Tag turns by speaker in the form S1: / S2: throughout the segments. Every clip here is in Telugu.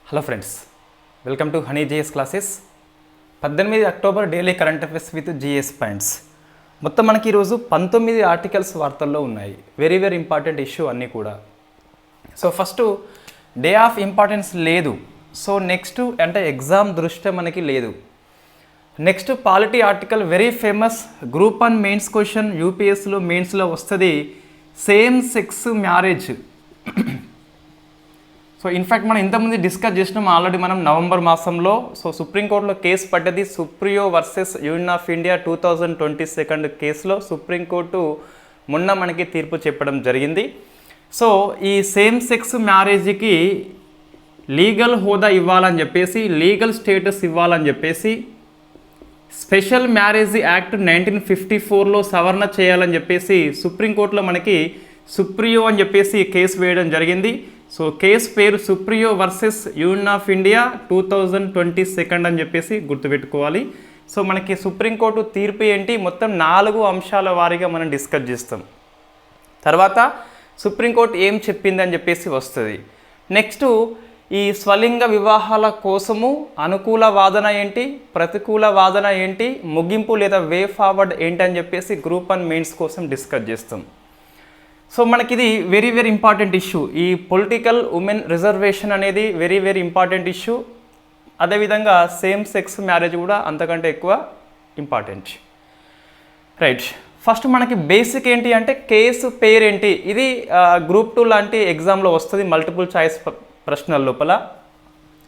S1: Hello friends, welcome to Honey GS classes. 18 October daily current affairs with GS points. మొత్తం మనకి ఈరోజు 19 ఆర్టికల్స్ వార్తల్లో ఉన్నాయి. వెరీ ఇంపార్టెంట్ ఇష్యూ అన్నీ కూడా. So first day of importance లేదు. సో నెక్స్ట్ అంటే ఎగ్జామ్ దృష్ట్యా మనకి లేదు. Next polity article very famous, group 1 mains question యూపీఎస్లో మెయిన్స్లో వస్తుంది. Same sex marriage. So in fact మనం ఇంతకుముందు డిస్కస్ చేసినాం ఆల్రెడీ మనం నవంబర్ మాసంలో. సో సుప్రీంకోర్టులో కేసు పడ్డది Supriyo versus union of India 2022 కేసులో సుప్రీంకోర్టు మొన్న మనకి తీర్పు చెప్పడం జరిగింది. సో ఈ సేమ్ సెక్స్ మ్యారేజ్కి లీగల్ హోదా ఇవ్వాలని చెప్పేసి, లీగల్ స్టేటస్ ఇవ్వాలని చెప్పేసి, స్పెషల్ మ్యారేజ్ యాక్ట్ 1954లో సవరణ చేయాలని చెప్పేసి సుప్రీంకోర్టులో మనకి సుప్రియో అని చెప్పేసి కేసు వేయడం జరిగింది. సో కేసు పేరు Supriyo versus union of India 2022 అని చెప్పేసి గుర్తుపెట్టుకోవాలి. సో మనకి సుప్రీంకోర్టు తీర్పు ఏంటి, మొత్తం 4 అంశాల వారీగా మనం డిస్కస్ చేస్తాం. తర్వాత సుప్రీంకోర్టు ఏం చెప్పింది అని చెప్పేసి వస్తుంది. నెక్స్ట్ ఈ స్వలింగ వివాహాల కోసము అనుకూల వాదన ఏంటి, ప్రతికూల వాదన ఏంటి, ముగింపు లేదా వే ఫార్వర్డ్ ఏంటి అని చెప్పేసి గ్రూప్ 1 మెయిన్స్ కోసం డిస్కస్ చేస్తాం. సో మనకి ఇది వెరీ ఇంపార్టెంట్ ఇష్యూ. ఈ పొలిటికల్ ఉమెన్ రిజర్వేషన్ అనేది వెరీ ఇంపార్టెంట్ ఇష్యూ. అదేవిధంగా సేమ్ సెక్స్ మ్యారేజ్ కూడా అంతకంటే ఎక్కువ ఇంపార్టెంట్. రైట్, ఫస్ట్ మనకి బేసిక్ ఏంటి అంటే కేసు పేరేంటి. ఇది గ్రూప్ 2 లాంటి ఎగ్జామ్లో వస్తుంది, మల్టిపుల్ చాయిస్ ప్రశ్నల లోపల.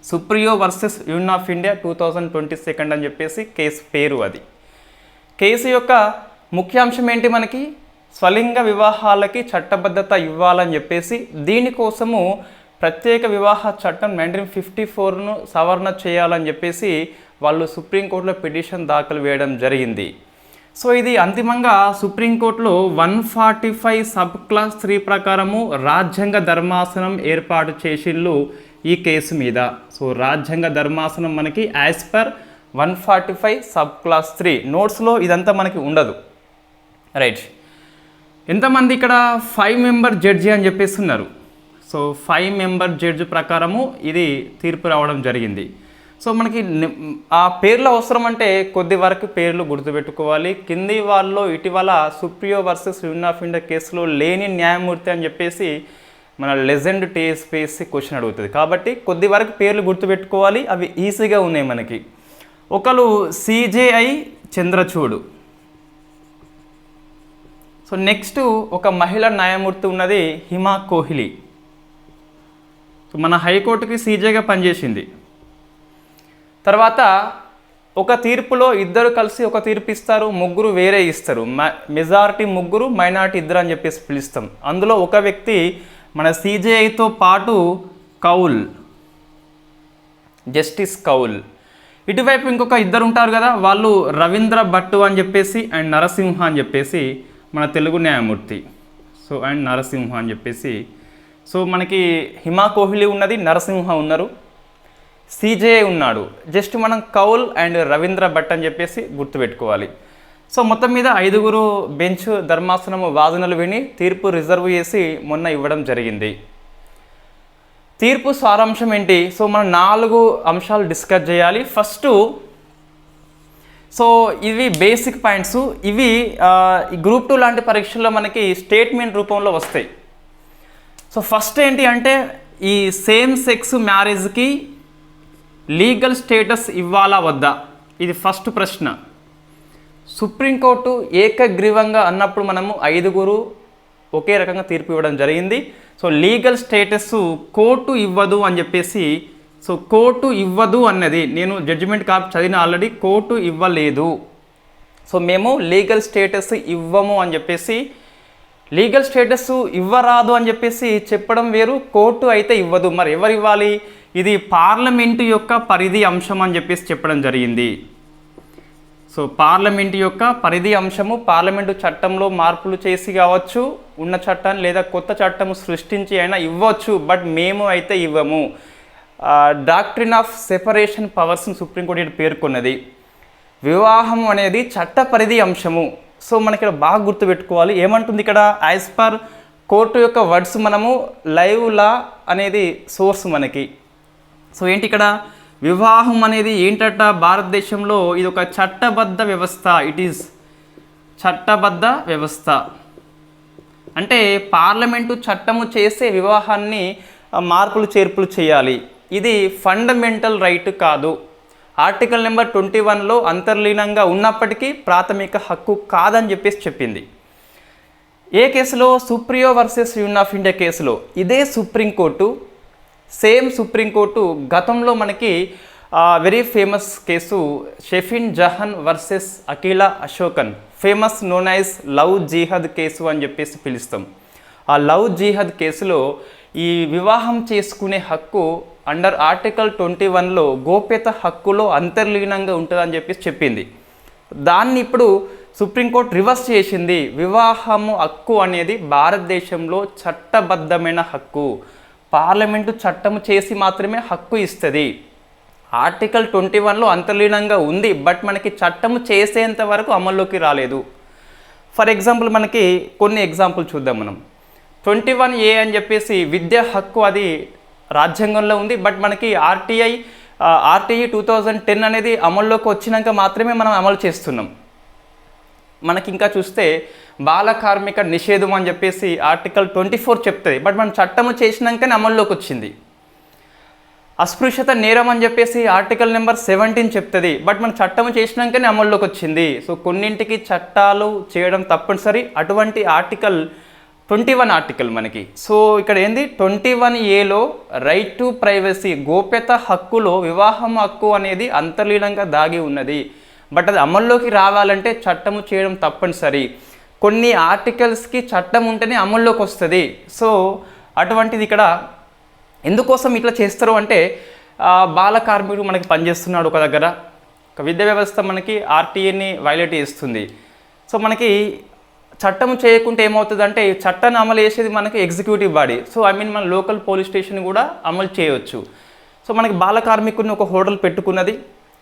S1: Supriyo versus union of India 2022 అని చెప్పేసి కేసు పేరు. అది కేసు యొక్క ముఖ్యాంశం ఏంటి, మనకి స్వలింగ వివాహాలకి చట్టబద్ధత ఇవ్వాలని చెప్పేసి, దీనికోసము ప్రత్యేక వివాహ చట్టం 1954ను సవరణ చేయాలని చెప్పేసి వాళ్ళు సుప్రీంకోర్టులో పిటిషన్ దాఖలు వేయడం జరిగింది. సో ఇది అంతిమంగా సుప్రీంకోర్టులో 145 సబ్ క్లాస్ 3 ప్రకారము రాజ్యాంగ ధర్మాసనం ఏర్పాటు చేసిళ్ళు ఈ కేసు మీద. సో రాజ్యాంగ ధర్మాసనం మనకి యాజ్ పర్ 145 సబ్ క్లాస్ 3 నోట్స్లో ఇదంతా మనకి ఉండదు. రైట్, ఎంతమంది ఇక్కడ 5 మెంబర్ జడ్జి అని చెప్పేస్తున్నారు. సో 5 మెంబర్ జడ్జి ప్రకారము ఇది తీర్పు రావడం జరిగింది. సో మనకి ఆ పేర్లు అవసరం అంటే కొద్ది వరకు పేర్లు గుర్తుపెట్టుకోవాలి. కింది వాళ్ళలో ఇటీవల Supriyo versus union of India కేసులో లేని న్యాయమూర్తి అని చెప్పేసి మన లెజెండ్ టీఎస్పీఎస్సీ క్వశ్చన్ అడుగుతుంది. కాబట్టి కొద్ది వరకు పేర్లు గుర్తుపెట్టుకోవాలి, అవి ఈజీగా ఉన్నాయి మనకి. ఒకరు సిజేఐ చంద్రచూడ్. సో నెక్స్ట్ ఒక మహిళా న్యాయమూర్తి ఉన్నది హిమా కోహ్లీ. సో మన హైకోర్టుకి సీజేగా పనిచేసింది. తర్వాత ఒక తీర్పులో ఇద్దరు కలిసి ఒక తీర్పు ఇస్తారు, ముగ్గురు వేరే ఇస్తారు. మెజారిటీ ముగ్గురు, మైనారిటీ ఇద్దరు అని చెప్పేసి పిలుస్తాం. అందులో ఒక వ్యక్తి మన సీజేఐతో పాటు కౌల్, జస్టిస్ కౌల్. ఇటువైపు ఇంకొక ఇద్దరు ఉంటారు కదా, వాళ్ళు రవీంద్ర భట్టు అని చెప్పేసి అండ్ నరసింహ అని చెప్పేసి మన తెలుగు న్యాయమూర్తి. సో అండ్ నరసింహ అని చెప్పేసి. సో మనకి హిమా కోహ్లీ ఉన్నది, నరసింహ ఉన్నారు, సిజేఐ ఉన్నాడు. జస్ట్ మనం కౌల్ అండ్ రవీంద్ర భట్ అని చెప్పేసి గుర్తుపెట్టుకోవాలి. సో మొత్తం మీద 5 బెంచ్ ధర్మాసనము వాదనలు విని తీర్పు రిజర్వ్ చేసి మొన్న ఇవ్వడం జరిగింది. తీర్పు సారాంశం ఏంటి? సో మనం 4 అంశాలు డిస్కస్ చేయాలి. ఫస్ట్ సో ఇవి బేసిక్ పాయింట్స్. ఇవి గ్రూప్ 2 లాంటి పరీక్షల్లో మనకి స్టేట్మెంట్ రూపంలో వస్తాయి. సో ఫస్ట్ ఏంటి అంటే ఈ సేమ్ సెక్స్ మ్యారేజ్కి లీగల్ స్టేటస్ ఇవ్వాలా వద్దా, ఇది ఫస్ట్ ప్రశ్న. సుప్రీంకోర్టు ఏకగ్రీవంగా అన్నప్పుడు మనము 5 ఒకే రకంగా తీర్పు ఇవ్వడం జరిగింది. సో లీగల్ స్టేటస్ కోర్టు ఇవ్వదు అని చెప్పేసి, సో కోర్టు ఇవ్వదు అన్నది నేను జడ్జిమెంట్ కాపీ చదివిన ఆల్రెడీ, కోర్టు ఇవ్వలేదు. సో మేము లీగల్ స్టేటస్ ఇవ్వము అని చెప్పేసి, లీగల్ స్టేటస్ ఇవ్వరాదు అని చెప్పేసి చెప్పడం వేరు, కోర్టు అయితే ఇవ్వదు. మరి ఎవరు ఇవ్వాలి? ఇది పార్లమెంటు యొక్క పరిధి అంశం అని చెప్పేసి చెప్పడం జరిగింది. సో పార్లమెంటు యొక్క పరిధి అంశము, పార్లమెంటు చట్టంలో మార్పులు చేసి కావచ్చు, ఉన్న చట్టాన్ని లేదా కొత్త చట్టము సృష్టించి అయినా ఇవ్వచ్చు, బట్ మేము అయితే ఇవ్వము. డాక్ట్రిన్ ఆఫ్ సెపరేషన్ పవర్స్ని సుప్రీంకోర్టు పేర్కొన్నది. వివాహం అనేది చట్ట పరిధి అంశము. సో మనకి ఇక్కడ బాగా గుర్తుపెట్టుకోవాలి. ఏమంటుంది ఇక్కడ, యాజ్ పర్ కోర్టు యొక్క వర్డ్స్, మనము లైవ్ లా అనేది సోర్స్ మనకి. సో ఏంటి ఇక్కడ వివాహం అనేది ఏంటట భారతదేశంలో ఇది ఒక చట్టబద్ధ వ్యవస్థ. ఇట్ ఈజ్ చట్టబద్ధ వ్యవస్థ అంటే పార్లమెంటు చట్టము చేసే వివాహాన్ని మార్పులు చేర్పులు చేయాలి. ఇది ఫండమెంటల్ రైట్ కాదు. ఆర్టికల్ నెంబర్ 21లో అంతర్లీనంగా ఉన్నప్పటికీ ప్రాథమిక హక్కు కాదని చెప్పేసి చెప్పింది. ఏ కేసులో? Supriyo versus union of India కేసులో. ఇదే సుప్రీంకోర్టు, సేమ్ సుప్రీంకోర్టు గతంలో మనకి very famous case Shafin Jahan versus Akhila Ashokan, famous known as love jihad case అని చెప్పేసి పిలుస్తాం. ఆ లవ్ జిహాద్ కేసులో ఈ వివాహం చేసుకునే హక్కు అండర్ ఆర్టికల్ 21లో గోప్యత హక్కులో అంతర్లీనంగా ఉంటుందని చెప్పేసి చెప్పింది. దాన్ని ఇప్పుడు సుప్రీంకోర్టు రివర్స్ చేసింది. వివాహము హక్కు అనేది భారతదేశంలో చట్టబద్ధమైన హక్కు. పార్లమెంటు చట్టము చేసి మాత్రమే హక్కు ఇస్తుంది. ఆర్టికల్ 21లో అంతర్లీనంగా ఉంది, బట్ మనకి చట్టము చేసేంత వరకు అమల్లోకి రాలేదు. ఫర్ ఎగ్జాంపుల్ మనకి కొన్ని ఎగ్జాంపుల్ చూద్దాం మనం. 21A అని చెప్పేసి విద్యా హక్కు అది రాజ్యాంగంలో ఉంది, బట్ మనకి ఆర్టీఐ 2010 అనేది అమల్లోకి వచ్చినాక మాత్రమే మనం అమలు చేస్తున్నాం. మనకి ఇంకా చూస్తే బాల కార్మిక నిషేధం అని చెప్పేసి ఆర్టికల్ 24 చెప్తుంది, బట్ మనం చట్టము చేసినాకనే అమల్లోకి వచ్చింది. అస్పృశ్యత నేరం అని చెప్పేసి ఆర్టికల్ నెంబర్ 17 చెప్తుంది, బట్ మనం చట్టము చేసినాకనే అమల్లోకి వచ్చింది. సో కొన్నింటికి చట్టాలు చేయడం తప్పనిసరి. అటువంటి ఆర్టికల్ 21 ఆర్టికల్ మనకి. సో ఇక్కడ ఏంది 21Aలో రైట్ టు ప్రైవసీ, గోప్యత హక్కులో వివాహం హక్కు అనేది అంతర్లీనంగా దాగి ఉన్నది. బట్ అది అమల్లోకి రావాలంటే చట్టము చేయడం తప్పనిసరి. కొన్ని ఆర్టికల్స్కి చట్టం ఉంటేనే అమల్లోకి వస్తుంది. సో అటువంటిది ఇక్కడ ఎందుకోసం ఇట్లా చేస్తారు అంటే బాల కార్మికుడు మనకి పనిచేస్తున్నాడు ఒక దగ్గర, ఒక విద్యా వ్యవస్థ మనకి ఆర్టీఏని వైలేట్ చేస్తుంది. సో మనకి చట్టం చేయకుంటే ఏమవుతుందంటే చట్టాన్ని అమలు చేసేది మనకి ఎగ్జిక్యూటివ్ బాడీ. సో మన లోకల్ పోలీస్ స్టేషన్ కూడా అమలు చేయవచ్చు. సో మనకి బాల కార్మికుడిని ఒక హోటల్ పెట్టుకున్నది,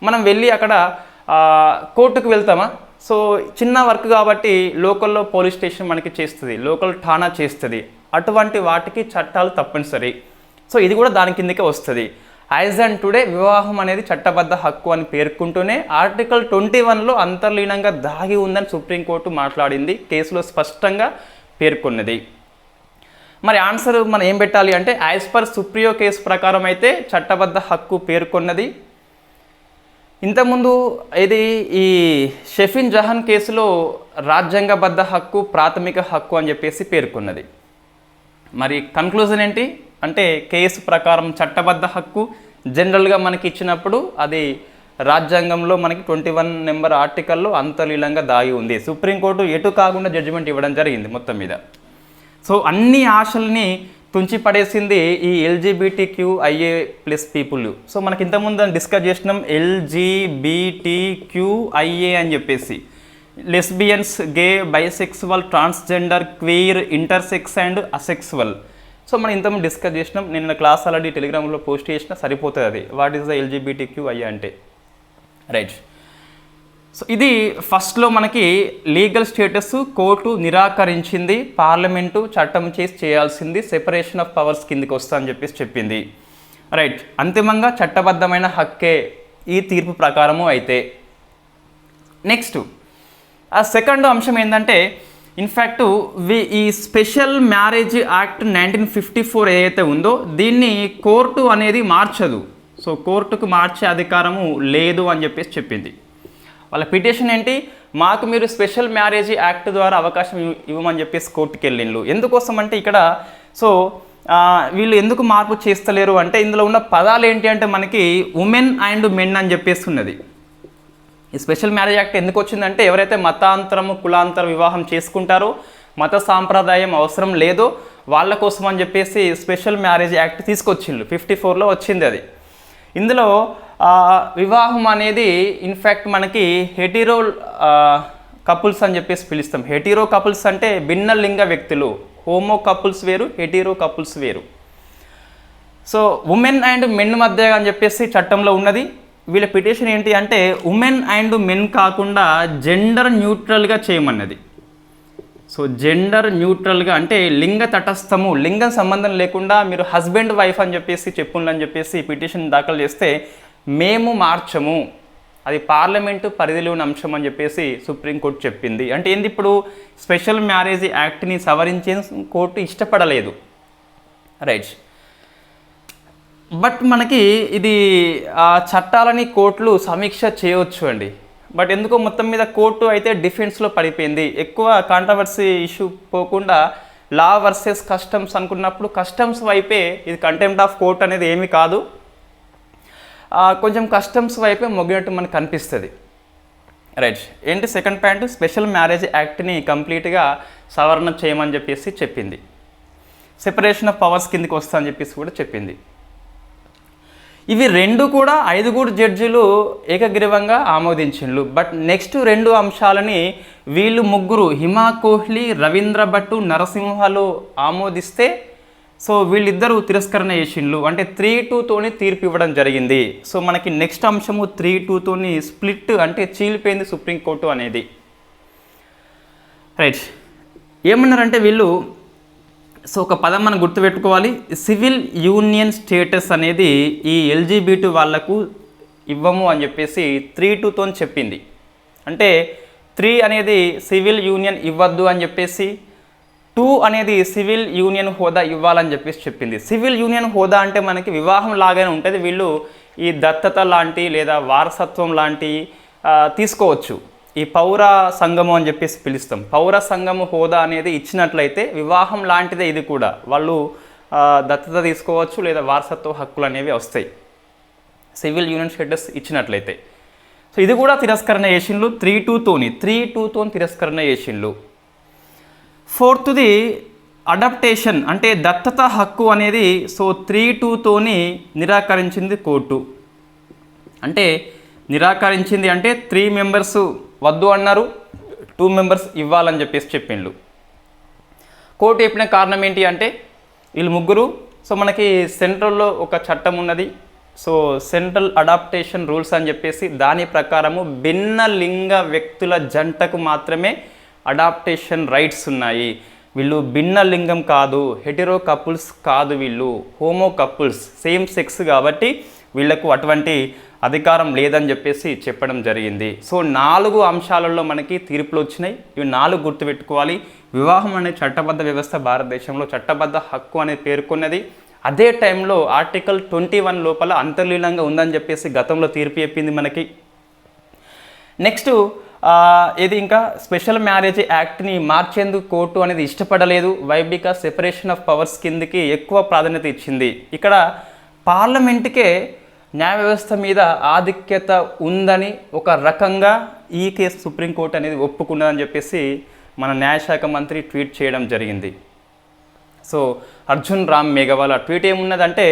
S1: మనం వెళ్ళి అక్కడ కోర్టుకు వెళ్తామా? సో చిన్న వర్క్ కాబట్టి లోకల్లో పోలీస్ స్టేషన్ మనకి చేస్తుంది, లోకల్ ఠాణా చేస్తుంది. అటువంటి వాటికి చట్టాలు తప్పనిసరి. సో ఇది కూడా దాని కిందకే వస్తుంది. యాజ్ అండ్ టుడే వివాహం అనేది చట్టబద్ధ హక్కు అని పేర్కొంటూనే ఆర్టికల్ 21లో అంతర్లీనంగా దాగి ఉందని సుప్రీంకోర్టు మాట్లాడింది, కేసులో స్పష్టంగా పేర్కొన్నది. మరి ఆన్సర్ మనం ఏం పెట్టాలి అంటే యాజ్ పర్ సుప్రియో కేసు ప్రకారం అయితే చట్టబద్ధ హక్కు పేర్కొన్నది. ఇంతకుముందు ఇది ఈ షెఫిన్ జహాన్ కేసులో రాజ్యాంగబద్ధ హక్కు, ప్రాథమిక హక్కు అని చెప్పేసి పేర్కొన్నది. మరి కన్క్లూజన్ ఏంటి అంటే కేసు ప్రకారం చట్టబద్ధ హక్కు జనరల్గా మనకి ఇచ్చినప్పుడు అది రాజ్యాంగంలో మనకి 21 నెంబర్ ఆర్టికల్లో అంతర్లీనంగా దాగి ఉంది. సుప్రీంకోర్టు ఎటు కాకుండా జడ్జిమెంట్ ఇవ్వడం జరిగింది మొత్తం మీద. సో అన్ని ఆశల్ని తుంచి పడేసింది ఈ LGBTQIA+ పీపుల్. సో మనకి ఇంతకుముందు డిస్కస్ చేసినాం LGBTQIA అని చెప్పేసి lesbians, gay, bisexual, transgender, queer, intersects and asexual. So మనం ఇంతకుముందు డిస్కస్ చేసినాం. నేను క్లాస్ ఆల్రెడీ టెలిగ్రామ్లో పోస్ట్ చేసిన, సరిపోతుంది అది. వాట్ ఈస్ ద LGBTQIA అంటే రైట్. సో ఇది ఫస్ట్లో మనకి లీగల్ స్టేటస్ కోర్టు నిరాకరించింది, పార్లమెంటు చట్టం చేసి చేయాల్సింది, సెపరేషన్ ఆఫ్ పవర్స్ కిందికి వస్తా అని చెప్పేసి చెప్పింది రైట్. అంతిమంగా చట్టబద్ధమైన హక్కే ఈ తీర్పు ప్రకారము అయితే. నెక్స్ట్ ఆ సెకండ్ అంశం ఏంటంటే ఇన్ఫ్యాక్ట్ ఈ స్పెషల్ మ్యారేజ్ యాక్ట్ 1954 ఏదైతే ఉందో దీన్ని కోర్టు అనేది మార్చదు. సో కోర్టుకు మార్చే అధికారము లేదు అని చెప్పేసి చెప్పింది. వాళ్ళ పిటిషన్ ఏంటి, మాకు మీరు స్పెషల్ మ్యారేజ్ యాక్ట్ ద్వారా అవకాశం ఇవ్వమని చెప్పేసి కోర్టుకి వెళ్ళిండ్రు. ఎందుకోసం అంటే ఇక్కడ సో వీళ్ళు ఎందుకు మార్పు చేస్తలేరు అంటే ఇందులో ఉన్న పదాలు ఏంటి అంటే మనకి ఉమెన్ అండ్ మెన్ అని చెప్పేసి ఉన్నది. ఈ స్పెషల్ మ్యారేజ్ యాక్ట్ ఎందుకు వచ్చిందంటే ఎవరైతే మతాంతరము కులాంతర వివాహం చేసుకుంటారో, మత సాంప్రదాయం అవసరం లేదో వాళ్ళ కోసం అని చెప్పేసి స్పెషల్ మ్యారేజ్ యాక్ట్ తీసుకొచ్చిండ్రు. 54లో వచ్చింది అది. ఇందులో వివాహం అనేది ఇన్ఫ్యాక్ట్ మనకి హెటీరో కపుల్స్ అని చెప్పేసి పిలుస్తాం. హెటీరో కపుల్స్ అంటే భిన్న లింగ వ్యక్తులు, హోమో కపుల్స్ వేరు, హెటీరో కపుల్స్ వేరు. సో ఉమెన్ అండ్ మెన్ మధ్య అని చెప్పేసి చట్టంలో ఉన్నది. వీళ్ళ పిటిషన్ ఏంటి అంటే ఉమెన్ అండ్ మెన్ కాకుండా జెండర్ న్యూట్రల్గా చేయమన్నది. సో జెండర్ న్యూట్రల్గా అంటే లింగ తటస్థము, లింగం సంబంధం లేకుండా మీరు హస్బెండ్ వైఫ్ అని చెప్పేసి చెప్పుండని చెప్పేసి పిటిషన్ దాఖలు చేస్తే మేము మార్చము, అది పార్లమెంటు పరిధిలో ఉన్న అంశం అని చెప్పేసి సుప్రీంకోర్టు చెప్పింది. అంటే ఏంది, ఇప్పుడు స్పెషల్ మ్యారేజ్ యాక్ట్ని సవరించే కోర్టు ఇష్టపడలేదు, రైట్. బట్ మనకి ఇది ఆ చట్టాలని కోర్టులు సమీక్ష చేయవచ్చు అండి. బట్ ఎందుకో మొత్తం మీద కోర్టు అయితే డిఫెన్స్లో పడిపోయింది. ఎక్కువ కాంట్రవర్సీ ఇష్యూ పోకుండా లా వర్సెస్ కస్టమ్స్ అనుకున్నప్పుడు కస్టమ్స్ వైపే, ఇది కంటెంప్ట్ ఆఫ్ కోర్ట్ అనేది ఏమీ కాదు, కొంచెం కస్టమ్స్ వైపే మొగ్గినట్టు మనకు కనిపిస్తుంది, రైట్. ఏంటి సెకండ్ పాయింట్, స్పెషల్ మ్యారేజ్ యాక్ట్ని కంప్లీట్గా సవరణ చేయమని చెప్పేసి చెప్పింది. సెపరేషన్ ఆఫ్ పవర్స్ కిందకి వస్తా అని చెప్పేసి కూడా చెప్పింది. ఇవి రెండు కూడా 5 జడ్జిలు ఏకగ్రీవంగా ఆమోదించిండ్రు. బట్ నెక్స్ట్ 2 అంశాలని వీళ్ళు ముగ్గురు, హిమా కోహ్లీ, రవీంద్ర భట్, నరసింహలు ఆమోదిస్తే సో వీళ్ళిద్దరూ తిరస్కరణ చేసిండ్రు. అంటే 3-2తోని తీర్పు ఇవ్వడం జరిగింది. సో మనకి నెక్స్ట్ అంశము 3-2తోని స్ప్లిట్, అంటే చీలిపోయింది సుప్రీంకోర్టు అనేది, రైట్. ఏమన్నారంటే వీళ్ళు, సో ఒక పదం మనం గుర్తుపెట్టుకోవాలి, సివిల్ యూనియన్ స్టేటస్ అనేది ఈ LGBT వాళ్లకు ఇవ్వము అని చెప్పేసి 3-2తో చెప్పింది. అంటే 3 అనేది సివిల్ యూనియన్ ఇవ్వద్దు అని చెప్పేసి, 2 అనేది సివిల్ యూనియన్ హోదా ఇవ్వాలని చెప్పేసి చెప్పింది. సివిల్ యూనియన్ హోదా అంటే మనకి వివాహం లాగానే ఉంటుంది, వీళ్ళు ఈ దత్తత లాంటి లేదా వారసత్వం లాంటి తీసుకోవచ్చు. ఈ పౌర సంఘము అని చెప్పేసి పిలుస్తాం. పౌర సంఘము హోదా అనేది ఇచ్చినట్లయితే వివాహం లాంటిదే ఇది కూడా, వాళ్ళు దత్తత తీసుకోవచ్చు లేదా వారసత్వ హక్కులు అనేవి వస్తాయి సివిల్ యూనియన్ స్టేటస్ ఇచ్చినట్లయితే. సో ఇది కూడా తిరస్కరణ చేసిండ్రు 3-2తో తిరస్కరణ చేసిండ్రు. 4ది అడాప్టేషన్, అంటే దత్తత హక్కు అనేది సో 3-2తోని నిరాకరించింది కోర్టు. అంటే నిరాకరించింది అంటే 3 మెంబర్స్ వద్దు అన్నారు, 2 మెంబర్స్ ఇవ్వాలని చెప్పేసి చెప్పిండ్రు. కోర్టు చెప్పిన కారణం ఏంటి అంటే వీళ్ళు ముగ్గురు, సో మనకి సెంట్రల్లో ఒక చట్టం ఉన్నది, సో సెంట్రల్ అడాప్టేషన్ రూల్స్ అని చెప్పేసి దాని ప్రకారము భిన్న లింగ వ్యక్తుల జంటకు మాత్రమే అడాప్టేషన్ రైట్స్ ఉన్నాయి. వీళ్ళు భిన్న లింగం కాదు, హెటెరో కపుల్స్ కాదు, వీళ్ళు హోమో కపుల్స్, సేమ్ సెక్స్ కాబట్టి వీళ్లకు అటువంటి అధికారం లేదని చెప్పేసి చెప్పడం జరిగింది. సో 4 అంశాలలో మనకి తీర్పులు వచ్చినాయి. ఇవి 4 గుర్తుపెట్టుకోవాలి. వివాహం అనే చట్టబద్ధ వ్యవస్థ భారతదేశంలో చట్టబద్ధ హక్కు అనేది పేర్కొన్నది. అదే టైంలో ఆర్టికల్ 21 లోపల అంతర్లీనంగా ఉందని చెప్పేసి గతంలో తీర్పు చెప్పింది మనకి. నెక్స్ట్ ఇది ఇంకా స్పెషల్ మ్యారేజ్ యాక్ట్ని మార్చేందుకు కోర్టు అనేది ఇష్టపడలేదు. Why because separation of powers కిందకి ఎక్కువ ప్రాధాన్యత ఇచ్చింది. ఇక్కడ పార్లమెంటుకే న్యాయ వ్యవస్థ మీద ఆధిక్యత ఉందని ఒక రకంగా ఈ కేసు సుప్రీంకోర్టు అనేది ఒప్పుకున్నదని చెప్పేసి మన న్యాయశాఖ మంత్రి ట్వీట్ చేయడం జరిగింది. సో అర్జున్ రామ్ మేఘవాల్ ట్వీట్ ఏమున్నదంటే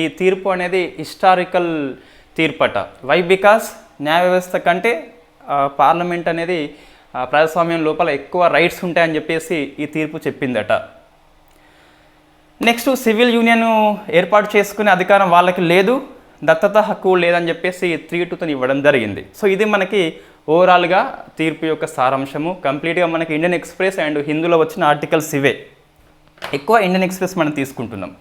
S1: ఈ తీర్పు అనేది హిస్టారికల్ తీర్పట. వై బికాస్ న్యాయ వ్యవస్థ కంటే పార్లమెంట్ అనేది ప్రజాస్వామ్యం లోపల ఎక్కువ రైట్స్ ఉంటాయని చెప్పేసి ఈ తీర్పు చెప్పిందట. నెక్స్ట్ సివిల్ యూనియన్ ఏర్పాటు చేసుకునే అధికారం వాళ్ళకి లేదు, దత్తత హక్కు లేదని చెప్పేసి 3-2తో ఇవ్వడం జరిగింది. సో ఇది మనకి ఓవరాల్గా తీర్పు యొక్క సారాంశము. కంప్లీట్గా మనకి ఇండియన్ ఎక్స్ప్రెస్ అండ్ హిందూలో వచ్చిన ఆర్టికల్స్ ఇవే, ఎక్కువ ఇండియన్ ఎక్స్ప్రెస్ మనం తీసుకుంటున్నాం.